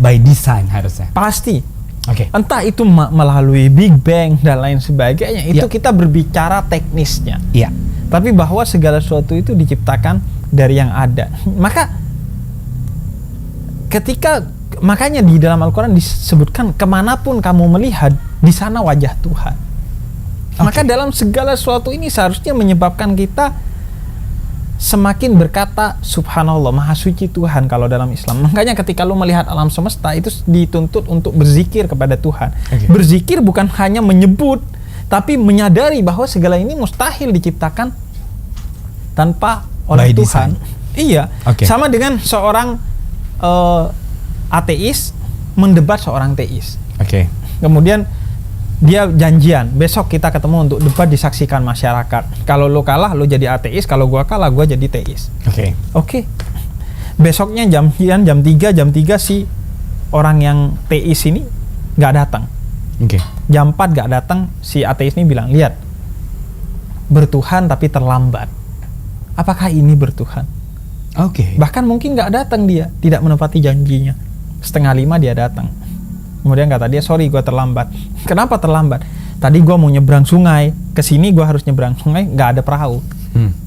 By design harusnya. Pasti. Entah itu melalui Big Bang dan lain sebagainya, itu kita berbicara teknisnya. Iya. Tapi bahwa segala sesuatu itu diciptakan dari yang ada. Makanya di dalam Al-Quran disebutkan kemanapun kamu melihat, di sana wajah Tuhan. Maka dalam segala sesuatu ini seharusnya menyebabkan kita semakin berkata subhanallah, maha suci Tuhan kalau dalam Islam. Makanya ketika lu melihat alam semesta itu dituntut untuk berzikir kepada Tuhan. Berzikir bukan hanya menyebut, tapi menyadari bahwa segala ini mustahil diciptakan tanpa oleh Tuhan. Iya. Sama dengan seorang ateis mendebat seorang teis. Kemudian dia janjian, besok kita ketemu untuk debat disaksikan masyarakat. Kalau lo kalah, lo jadi ateis. Kalau gua kalah, gua jadi teis. Besoknya jam 3 si orang yang teis ini nggak datang. Jam 4 nggak datang, si ateis ini bilang, lihat, bertuhan tapi terlambat. Apakah ini bertuhan? Bahkan mungkin nggak datang dia, tidak menepati janjinya. 4:30 dia datang. Kemudian kata dia, sorry gue terlambat. Kenapa terlambat? Tadi gue mau nyebrang sungai, kesini gue harus nyebrang sungai, nggak ada perahu.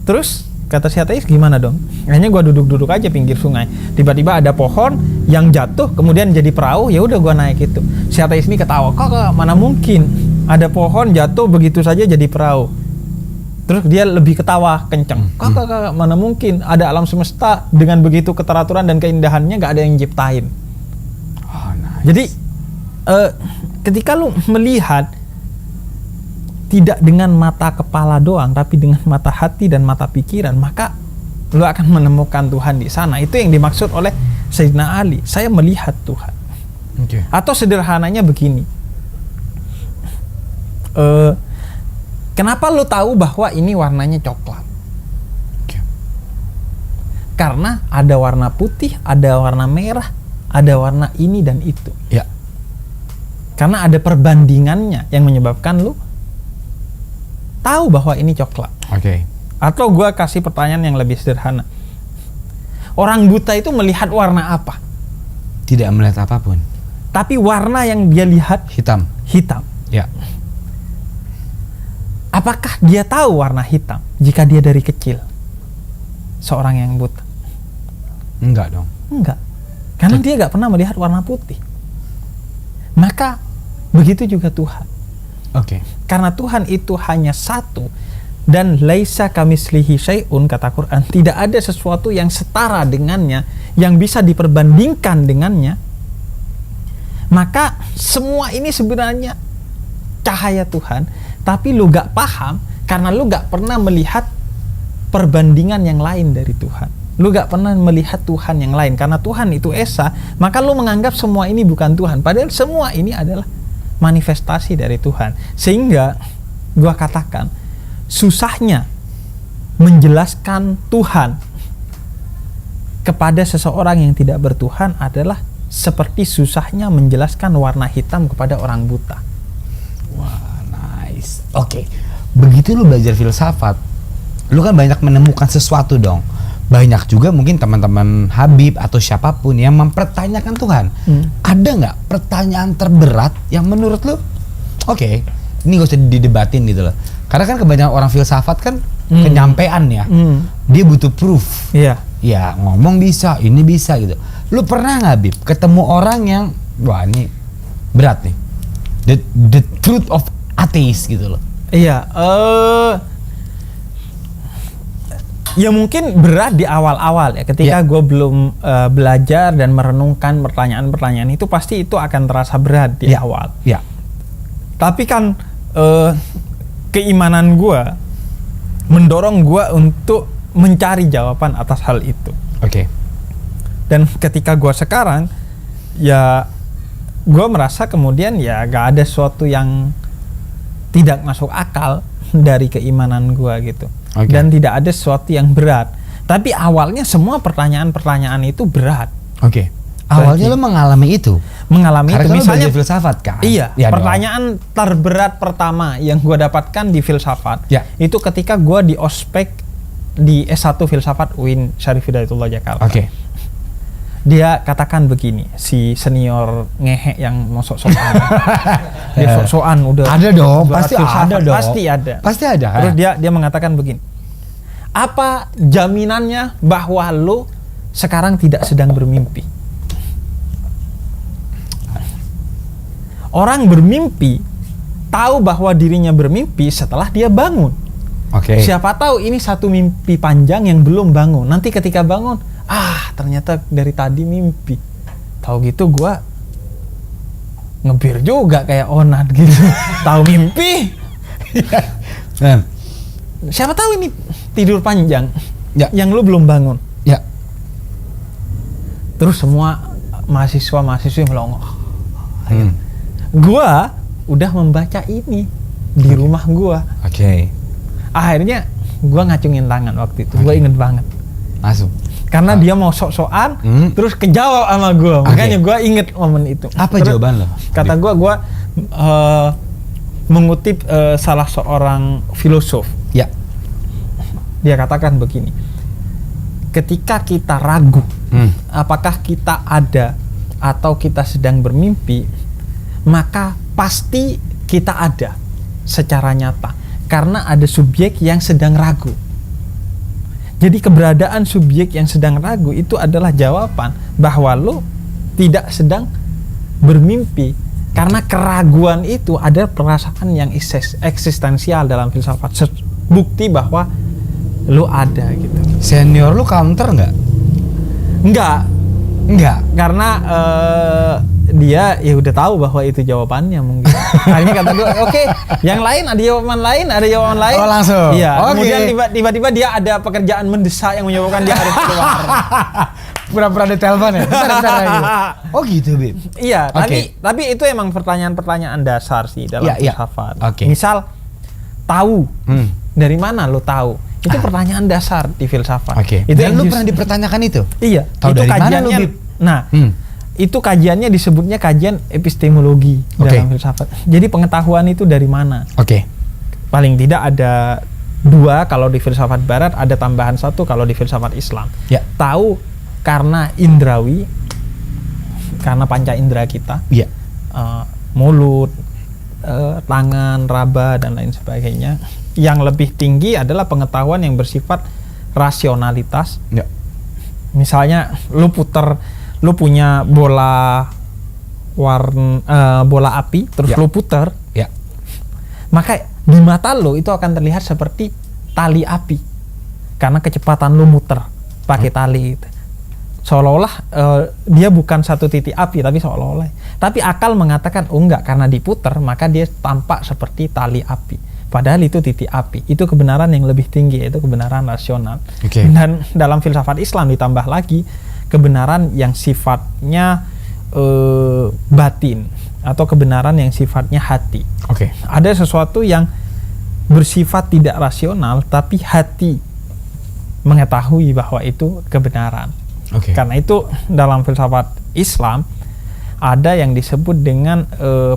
Terus kata si ateis, gimana dong? Akhirnya gue duduk-duduk aja pinggir sungai. Tiba-tiba ada pohon yang jatuh, kemudian jadi perahu. Ya udah gue naik itu. Si ateis ini ketawa, kok mana mungkin ada pohon jatuh begitu saja jadi perahu? Terus dia lebih ketawa kenceng. Kakak, mana mungkin ada alam semesta dengan begitu keteraturan dan keindahannya nggak ada yang ciptain. Jadi ketika lu melihat tidak dengan mata kepala doang, tapi dengan mata hati dan mata pikiran, maka lu akan menemukan Tuhan di sana. Itu yang dimaksud oleh Sayyidina Ali. Saya melihat Tuhan. Atau sederhananya begini. Kenapa lu tahu bahwa ini warnanya coklat? Karena ada warna putih, ada warna merah, ada warna ini dan itu. Karena ada perbandingannya yang menyebabkan lu tahu bahwa ini coklat. Atau gua kasih pertanyaan yang lebih sederhana. Orang buta itu melihat warna apa? Tidak melihat apapun. Tapi warna yang dia lihat hitam. Apakah dia tahu warna hitam jika dia dari kecil seorang yang buta? Enggak dong. Enggak. Karena dia nggak pernah melihat warna putih. Maka begitu juga Tuhan. Karena Tuhan itu hanya satu dan laisa kamitslihi syai'un, kata Quran, tidak ada sesuatu yang setara dengannya, yang bisa diperbandingkan dengannya. Maka semua ini sebenarnya cahaya Tuhan, tapi lu gak paham karena lu gak pernah melihat perbandingan yang lain dari Tuhan. Lu gak pernah melihat Tuhan yang lain. Karena Tuhan itu esa, maka lu menganggap semua ini bukan Tuhan. Padahal semua ini adalah manifestasi dari Tuhan. Sehingga gua katakan, susahnya menjelaskan Tuhan kepada seseorang yang tidak bertuhan adalah seperti susahnya menjelaskan warna hitam kepada orang buta. Wah, nice. Begitu lu belajar filsafat, lu kan banyak menemukan sesuatu dong. Banyak juga mungkin teman-teman Habib atau siapapun yang mempertanyakan Tuhan. Ada nggak pertanyaan terberat yang menurut lu, ini gak usah didebatin gitu loh. Karena kan kebanyakan orang filsafat kan penyampaian ya. Dia butuh proof. Ya ngomong bisa, ini bisa gitu. Lu pernah nggak, Habib, ketemu orang yang, wah ini berat nih, the truth of atheist gitu loh? Iya, ya mungkin berat di awal-awal ya, ketika gue belum belajar dan merenungkan pertanyaan-pertanyaan itu, pasti itu akan terasa berat di awal. Ya. Tapi kan keimanan gue mendorong gue untuk mencari jawaban atas hal itu. Oke. Dan ketika gue sekarang, ya gue merasa kemudian ya gak ada sesuatu yang tidak masuk akal dari keimanan gue gitu. Dan tidak ada sesuatu yang berat. Tapi awalnya semua pertanyaan-pertanyaan itu berat. Oke. Awalnya lo mengalami itu? Mengalami karena itu. Misalnya filsafat kan? Iya. Ya, pertanyaan terberat pertama yang gue dapatkan di filsafat, itu ketika gue di ospek di S1 filsafat UIN Syarif Hidayatullah Jakarta. Oke. Dia katakan begini, si senior ngehe yang mau sok-sokan. Dia sok-sokan udah. Ada dong, pasti filsafat, ada dong. Pasti ada. Pasti ada. Terus dia mengatakan begini. Apa jaminannya bahwa lo sekarang tidak sedang bermimpi? Orang bermimpi tahu bahwa dirinya bermimpi setelah dia bangun. Oke. Siapa tahu ini satu mimpi panjang yang belum bangun. Nanti ketika bangun, ternyata dari tadi mimpi. Tahu gitu gua ngebir juga kayak Onat gitu. Tahu mimpi. Siapa tahu ini tidur panjang yang lu belum bangun. Ya. Terus semua mahasiswa melongo. Gua udah membaca ini di rumah gua. Oke. Akhirnya gua ngacungin tangan waktu itu. Gua inget banget. Langsung. Karena dia mau sok-sokan, terus kejawab sama gue. Makanya gue inget momen itu. Apa terus, jawaban lo? Kata gue mengutip salah seorang filosof. Ya. Dia katakan begini. Ketika kita ragu, apakah kita ada atau kita sedang bermimpi, maka pasti kita ada secara nyata. Karena ada subjek yang sedang ragu. Jadi keberadaan subjek yang sedang ragu itu adalah jawaban bahwa lo tidak sedang bermimpi. Karena keraguan itu adalah perasaan yang eksistensial dalam filsafat. Bukti bahwa lo ada gitu. Senior lo counter nggak? Enggak. Karena dia ya udah tahu bahwa itu jawabannya mungkin. Akhirnya kata gue, oke, yang lain ada jawaban lain. Oh langsung. Iya. Kemudian tiba-tiba dia ada pekerjaan mendesak yang menyebabkan dia harus keluar. Pura-pura ada telepon ya. Bentar lagi. Oh gitu, Bib. Iya. Tapi itu emang pertanyaan-pertanyaan dasar sih dalam filsafat. Misal tahu dari mana lo tahu? Itu pertanyaan dasar di filsafat. Itu dan lu pernah dipertanyakan itu? Iya. Tahu dari mana lu, Bib? Nah. Itu kajiannya disebutnya kajian epistemologi dalam filsafat. Jadi pengetahuan itu dari mana? Paling tidak ada 2 kalau di filsafat barat, ada tambahan 1 kalau di filsafat Islam. Tahu karena indrawi, karena panca indera kita, mulut, tangan, raba dan lain sebagainya. Yang lebih tinggi adalah pengetahuan yang bersifat rasionalitas. Misalnya lu punya bola bola api, terus lu puter, maka di mata lu itu akan terlihat seperti tali api karena kecepatan lu muter pakai tali itu. Seolah-olah dia bukan satu titik api, tapi akal mengatakan enggak, karena diputer maka dia tampak seperti tali api, padahal itu titik api. Itu kebenaran yang lebih tinggi, yaitu kebenaran rasional. Dan dalam filsafat Islam ditambah lagi kebenaran yang sifatnya batin atau kebenaran yang sifatnya hati. Ada sesuatu yang bersifat tidak rasional tapi hati mengetahui bahwa itu kebenaran. Karena itu dalam filsafat Islam ada yang disebut dengan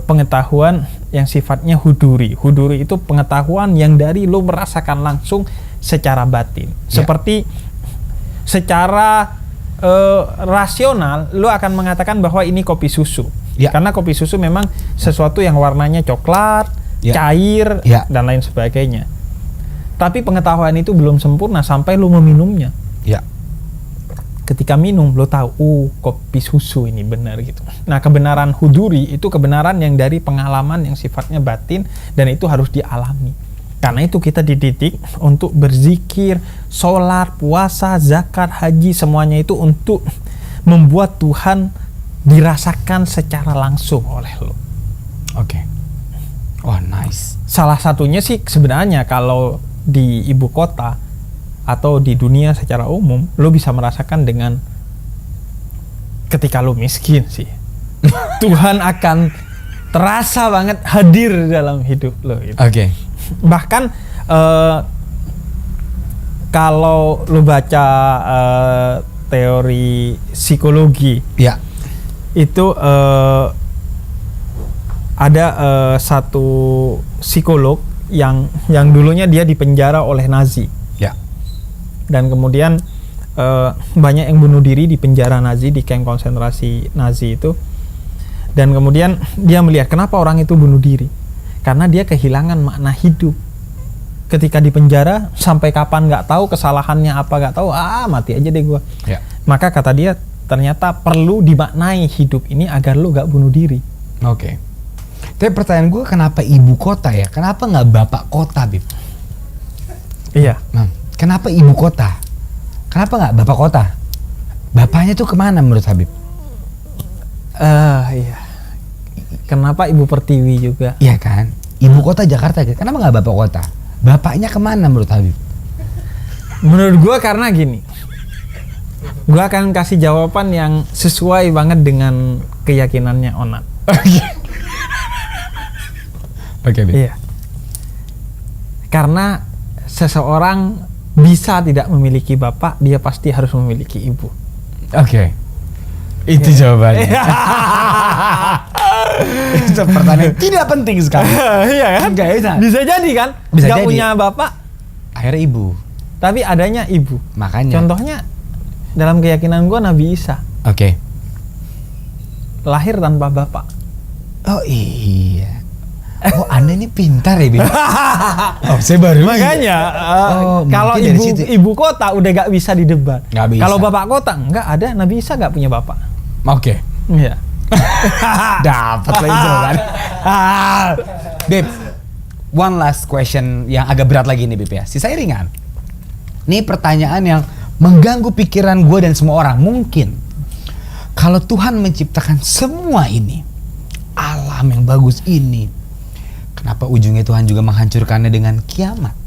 pengetahuan yang sifatnya huduri. Huduri itu pengetahuan yang dari lo merasakan langsung secara batin. Seperti secara rasional lu akan mengatakan bahwa ini kopi susu. Karena kopi susu memang sesuatu yang warnanya coklat, cair dan lain sebagainya. Tapi pengetahuan itu belum sempurna sampai lu meminumnya. Ketika minum lu tahu, kopi susu ini benar gitu. Nah, kebenaran huduri itu kebenaran yang dari pengalaman yang sifatnya batin dan itu harus dialami. Karena itu kita dididik untuk berzikir, sholat, puasa, zakat, haji, semuanya itu untuk membuat Tuhan dirasakan secara langsung oleh lo. Oke. Wah, nice. Salah satunya sih sebenarnya kalau di ibu kota atau di dunia secara umum, lo bisa merasakan dengan ketika lo miskin sih. Tuhan akan terasa banget hadir dalam hidup lo gitu. Oke. Bahkan kalau lu baca teori psikologi, Ya. itu ada satu psikolog yang dulunya dia dipenjara oleh Nazi, Ya. dan kemudian banyak yang bunuh diri di penjara Nazi, di kamp konsentrasi Nazi itu. Dan kemudian dia melihat kenapa orang itu bunuh diri. Karena dia kehilangan makna hidup. Ketika di penjara, sampai kapan nggak tahu, kesalahannya apa nggak tahu, mati aja deh gue. Ya. Maka kata dia, ternyata perlu dimaknai hidup ini agar lu nggak bunuh diri. Oke. Tapi pertanyaan gue, kenapa ibu kota ya? Kenapa nggak bapak kota, Bib? Iya. Nah, kenapa ibu kota? Kenapa nggak bapak kota? Bapaknya tuh kemana menurut Habib? Iya. Kenapa Ibu Pertiwi juga? Iya kan? Ibu kota Jakarta, kenapa nggak bapak kota? Bapaknya kemana menurut Habib? Menurut gua karena gini. Gua akan kasih jawaban yang sesuai banget dengan keyakinannya Onat. Oke, Bib. Iya. Karena seseorang bisa tidak memiliki bapak, dia pasti harus memiliki ibu. Oke. Itu jawabannya. Itu pertanyaan tidak penting sekali. Iya kan? Enggak bisa. Bisa jadi kan? Bisa Nggak jadi. punya bapak, Akhirnya ibu. tapi adanya ibu. Makanya. Contohnya dalam keyakinan gua Nabi Isa Oke. lahir tanpa bapak. Oh iya. Oh, Anda ini pintar ya, Bib? Oh, saya baru. Makanya kalau mungkin dari situ. ibu kota udah gak bisa didebat. Nggak bisa. Kalau bapak kota enggak ada, Nabi Isa gak punya bapak. Oke. Iya. Dapat lah itu kan. Bib, one last question yang agak berat lagi nih, Bib ya. Sisa ringan. Ini pertanyaan yang mengganggu pikiran gue dan semua orang. Mungkin kalau Tuhan menciptakan semua ini, alam yang bagus ini, kenapa ujungnya Tuhan juga menghancurkannya dengan kiamat?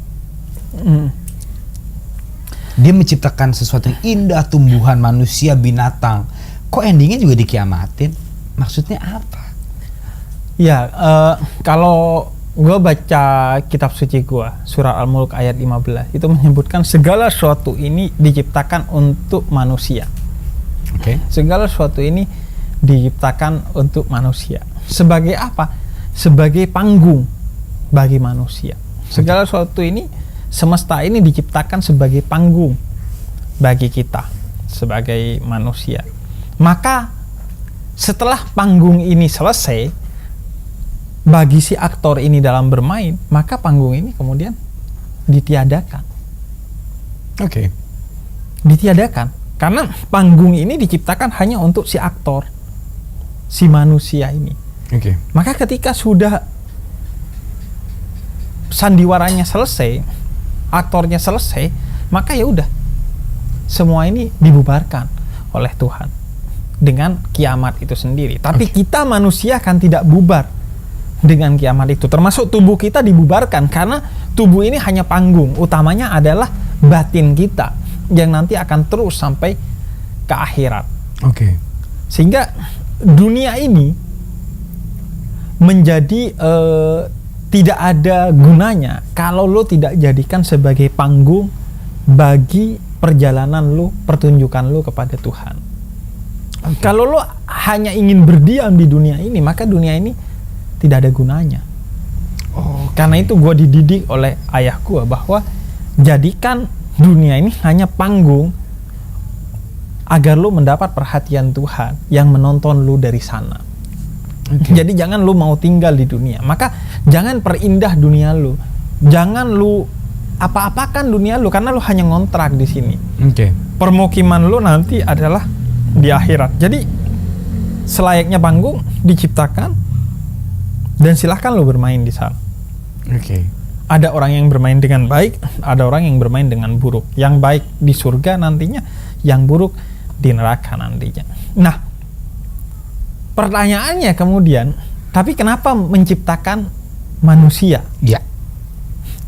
Dia menciptakan sesuatu yang indah, tumbuhan, manusia, binatang. Kok endingnya juga dikiamatin? Maksudnya apa? Ya, kalau gue baca kitab suci gue, surat Al-Mulk ayat 15, itu menyebutkan segala sesuatu ini diciptakan untuk manusia. Oke. Segala sesuatu ini diciptakan untuk manusia. Sebagai apa? Sebagai panggung bagi manusia. Segala sesuatu ini, semesta ini diciptakan sebagai panggung bagi kita sebagai manusia. Maka setelah panggung ini selesai, bagi si aktor ini dalam bermain, maka panggung ini kemudian ditiadakan. Oke. Ditiadakan. Karena panggung ini diciptakan hanya untuk si aktor, si manusia ini. Oke. Maka ketika sudah sandiwaranya selesai, aktornya selesai, maka ya udah, semua ini dibubarkan oleh Tuhan dengan kiamat itu sendiri. Tapi kita manusia kan tidak bubar dengan kiamat itu. Termasuk tubuh kita dibubarkan karena tubuh ini hanya panggung. Utamanya adalah batin kita yang nanti akan terus sampai ke akhirat. Oke. Sehingga dunia ini menjadi tidak ada gunanya kalau lo tidak jadikan sebagai panggung bagi perjalanan lo, pertunjukan lo kepada Tuhan. Kalau lo hanya ingin berdiam di dunia ini, maka dunia ini tidak ada gunanya. Karena itu gue dididik oleh ayah gue bahwa jadikan dunia ini hanya panggung agar lo mendapat perhatian Tuhan yang menonton lo dari sana. Jadi jangan lo mau tinggal di dunia, maka jangan perindah dunia lo, jangan lo apa-apakan dunia lo karena lo hanya ngontrak di sini. Permukiman lo nanti adalah di akhirat. Jadi selayaknya panggung diciptakan dan silahkan lo bermain di sana. Ada orang yang bermain dengan baik, ada orang yang bermain dengan buruk. Yang baik di surga nantinya, yang buruk di neraka nantinya. Nah, pertanyaannya kemudian, tapi kenapa menciptakan manusia? Ya.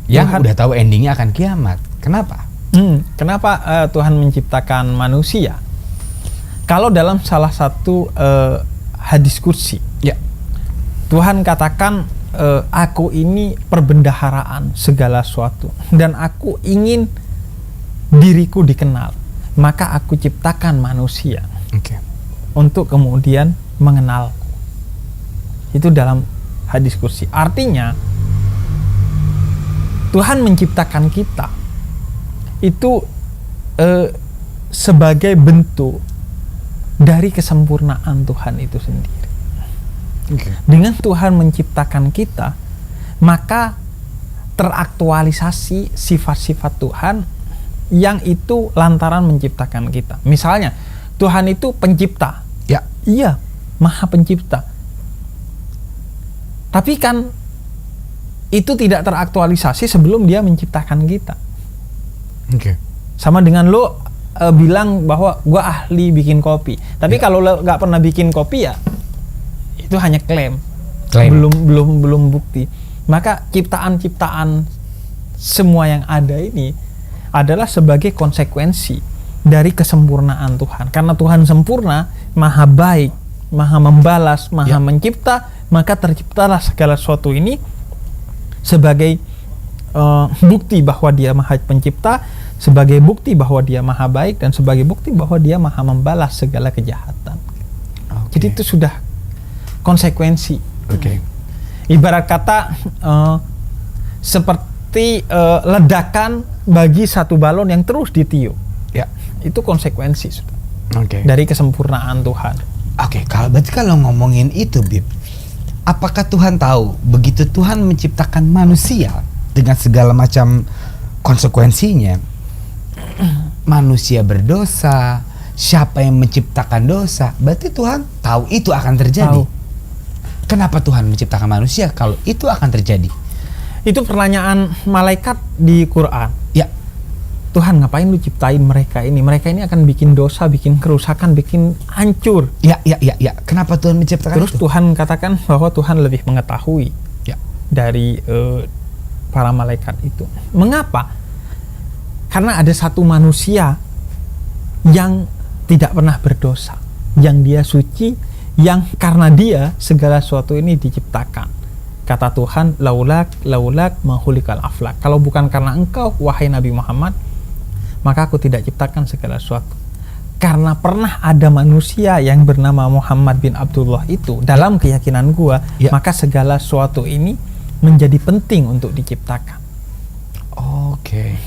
Yang Tuhan- udah tahu endingnya akan kiamat. Kenapa? Kenapa Tuhan menciptakan manusia? Kalau dalam salah satu hadis kursi, Ya. Tuhan katakan, aku ini perbendaharaan segala sesuatu dan aku ingin diriku dikenal, maka aku ciptakan manusia Oke. untuk kemudian mengenalku. Itu dalam hadis kursi. Artinya Tuhan menciptakan kita itu sebagai bentuk dari kesempurnaan Tuhan itu sendiri. Oke. Dengan Tuhan menciptakan kita, maka teraktualisasi sifat-sifat Tuhan yang itu lantaran menciptakan kita. Misalnya, Tuhan itu pencipta. Ya. Iya, Maha Pencipta. Tapi kan itu tidak teraktualisasi sebelum Dia menciptakan kita. Oke. Sama dengan lo bilang bahwa gua ahli bikin kopi. Tapi kalau lo nggak pernah bikin kopi ya itu hanya klaim. Belum bukti. Maka ciptaan-ciptaan semua yang ada ini adalah sebagai konsekuensi dari kesempurnaan Tuhan. Karena Tuhan sempurna, maha baik, maha membalas, maha mencipta, maka terciptalah segala sesuatu ini sebagai bukti bahwa Dia maha pencipta, sebagai bukti bahwa Dia maha baik, dan sebagai bukti bahwa Dia maha membalas segala kejahatan. Jadi itu sudah konsekuensi. Oke. Ibarat kata seperti ledakan bagi satu balon yang terus ditiup. Ya. Itu konsekuensi sudah Oke. dari kesempurnaan Tuhan. Oke, berarti kalau ngomongin itu, Bib, apakah Tuhan tahu begitu Tuhan menciptakan manusia dengan segala macam konsekuensinya, manusia berdosa, siapa yang menciptakan dosa, berarti Tuhan tahu itu akan terjadi. Tahu. Kenapa Tuhan menciptakan manusia kalau itu akan terjadi? Itu pertanyaan malaikat di Quran. Ya. Tuhan, ngapain lu ciptain mereka ini? Mereka ini akan bikin dosa, bikin kerusakan, bikin hancur. Ya. Kenapa Tuhan menciptakan Terus itu? Tuhan katakan bahwa Tuhan lebih mengetahui Ya. dari para malaikat itu. Mengapa? Karena ada satu manusia yang tidak pernah berdosa, yang dia suci, yang karena dia segala sesuatu ini diciptakan. Kata Tuhan, laulak mahulikal aflak. Kalau bukan karena engkau, wahai Nabi Muhammad, maka aku tidak ciptakan segala sesuatu. Karena pernah ada manusia yang bernama Muhammad bin Abdullah itu, dalam keyakinan gua, maka segala sesuatu ini menjadi penting untuk diciptakan. Oke.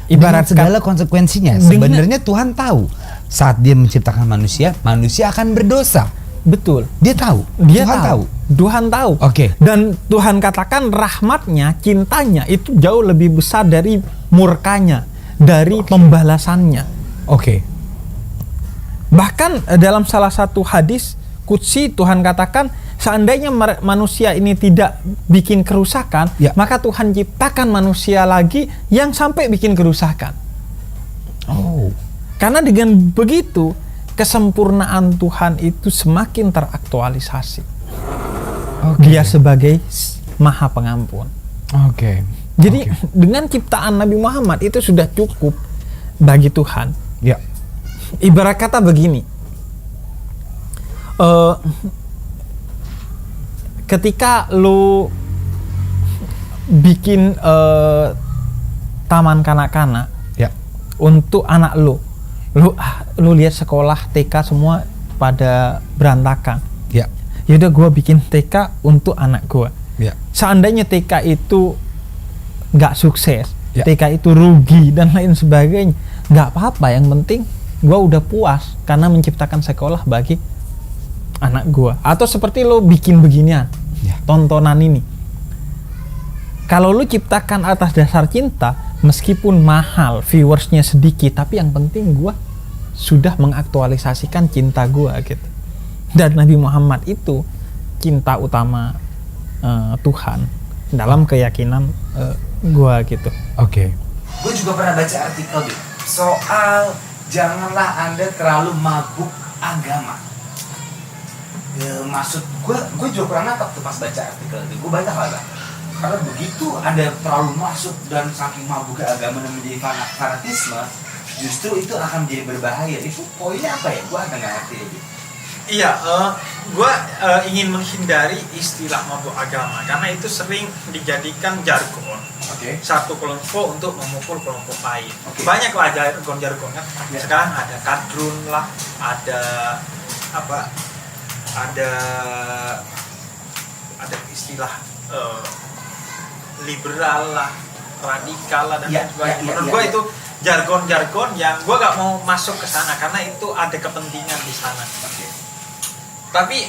Ibarat Dengan segala konsekuensinya, sebenarnya Tuhan tahu saat Dia menciptakan manusia akan berdosa. Betul. Dia tahu. Tuhan tahu. Tuhan tahu. Oke. Dan Tuhan katakan rahmatnya, cintanya itu jauh lebih besar dari murkanya, dari pembalasannya. Oke. Bahkan dalam salah satu hadis qudsi Tuhan katakan, seandainya manusia ini tidak bikin kerusakan, maka Tuhan ciptakan manusia lagi yang sampai bikin kerusakan. Oh. Karena dengan begitu kesempurnaan Tuhan itu semakin teraktualisasi. Dia sebagai Maha Pengampun. Oke. Jadi dengan ciptaan Nabi Muhammad itu sudah cukup bagi Tuhan. Ya. Ibarat kata begini, ketika lu bikin taman kanak-kanak untuk anak lu lihat sekolah TK semua pada berantakan. Ya. Yaudah gua bikin TK untuk anak gua. Ya. Seandainya TK itu nggak sukses, Ya. TK itu rugi dan lain sebagainya, nggak apa-apa. Yang penting gua udah puas karena menciptakan sekolah bagi anak gua. Atau seperti lo bikin beginian, tontonan ini. Kalau lo ciptakan atas dasar cinta, meskipun mahal, viewersnya sedikit, tapi yang penting gua sudah mengaktualisasikan cinta gua gitu. Dan Nabi Muhammad itu cinta utama Tuhan dalam keyakinan gua gitu. Oke. Gue juga pernah baca artikel Bib, soal janganlah Anda terlalu mabuk agama. Ya, maksud gue juga kurang nangkep tuh pas baca artikel itu. Gue baca lah, karena begitu Anda terlalu masuk dan saking mabuk agama dan menjadi fanatisme, justru itu akan menjadi berbahaya. Itu poinnya apa ya? Gue agak nggak ngerti aja. Iya, gue ingin menghindari istilah mabuk agama karena itu sering dijadikan jargon. Oke. Satu kelompok untuk memukul kelompok lain. Oke. Banyak lah jargon-jargon kan. Ya. Sekarang ada kadrun lah, ada apa? Ada istilah liberal lah, radikal lah dan Ya, lain sebagainya. ya, Menurut ya, gue ya. itu jargon-jargon yang gue gak mau masuk ke sana karena itu ada kepentingan di sana. Oke. Tapi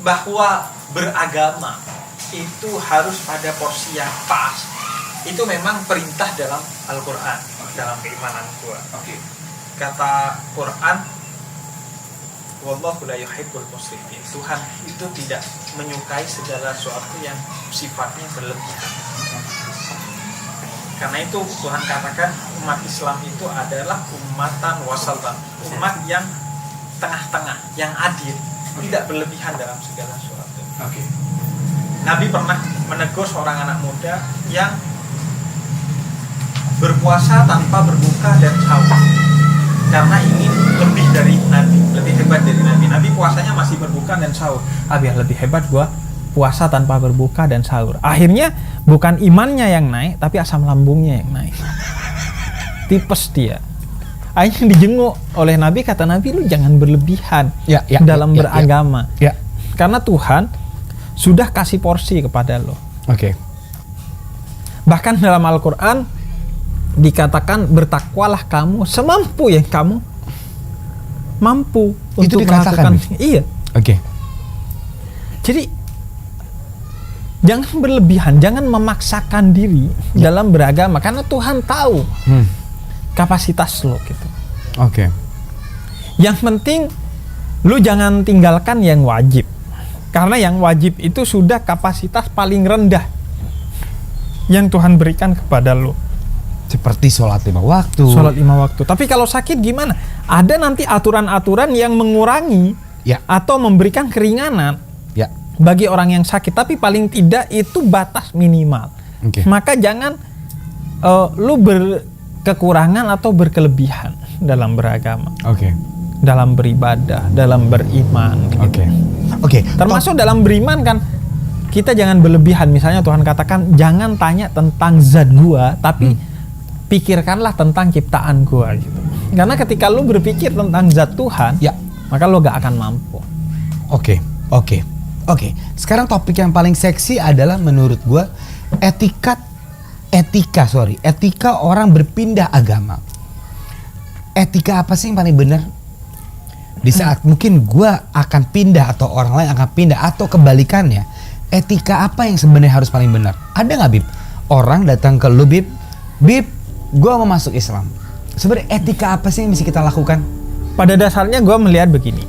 bahwa beragama itu harus pada porsi yang pas. Itu memang perintah dalam Al-Quran, dalam keimanan gua. Oke. Kata Quran, wallahu la yuhibbul musrifin. Tuhan itu tidak menyukai segala sesuatu yang sifatnya berlebihan. Karena itu Tuhan katakan umat Islam itu adalah umatan wasatan, umat yang tengah-tengah, yang adil, tidak berlebihan dalam segala sesuatu. Oke. Nabi pernah menegur seorang anak muda yang berpuasa tanpa berbuka dan sahur karena ingin lebih dari Nabi, lebih hebat dari Nabi. Nabi puasanya masih berbuka dan sahur. Biar lebih hebat gua puasa tanpa berbuka dan sahur. Akhirnya bukan imannya yang naik, tapi asam lambungnya yang naik. Tipes dia. Akhirnya dijenguk oleh Nabi, kata Nabi, lu jangan berlebihan dalam beragama. Ya. Karena Tuhan sudah kasih porsi kepada lo. Oke. Bahkan dalam Al-Quran dikatakan bertakwalah kamu semampu yang kamu mampu Itu untuk dikatakan, melakukan. Iya. Oke. Jadi jangan berlebihan, jangan memaksakan diri dalam beragama karena Tuhan tahu kapasitas lo gitu. Oke. Yang penting lu jangan tinggalkan yang wajib. Karena yang wajib itu sudah kapasitas paling rendah yang Tuhan berikan kepada lu. Seperti sholat 5 waktu. Sholat 5 waktu. Tapi kalau sakit gimana? Ada nanti aturan-aturan yang mengurangi atau memberikan keringanan bagi orang yang sakit. Tapi paling tidak itu batas minimal. Okay. Maka jangan lu berkekurangan atau berkelebihan dalam beragama. Oke. Dalam beribadah, dalam beriman. Oke. Oke. Termasuk dalam beriman kan kita jangan berlebihan. Misalnya Tuhan katakan jangan tanya tentang zat gua, tapi pikirkanlah tentang ciptaan gua gitu. Karena ketika lu berpikir tentang zat Tuhan, maka lu gak akan mampu. Oke. Sekarang topik yang paling seksi adalah menurut gua etika orang berpindah agama. Etika apa sih yang paling benar? Di saat mungkin gua akan pindah atau orang lain akan pindah atau kebalikannya, etika apa yang sebenarnya harus paling benar? Ada nggak, Bib? Orang datang ke lu, Bib, gua mau masuk Islam. Sebenarnya etika apa sih yang mesti kita lakukan? Pada dasarnya gua melihat begini.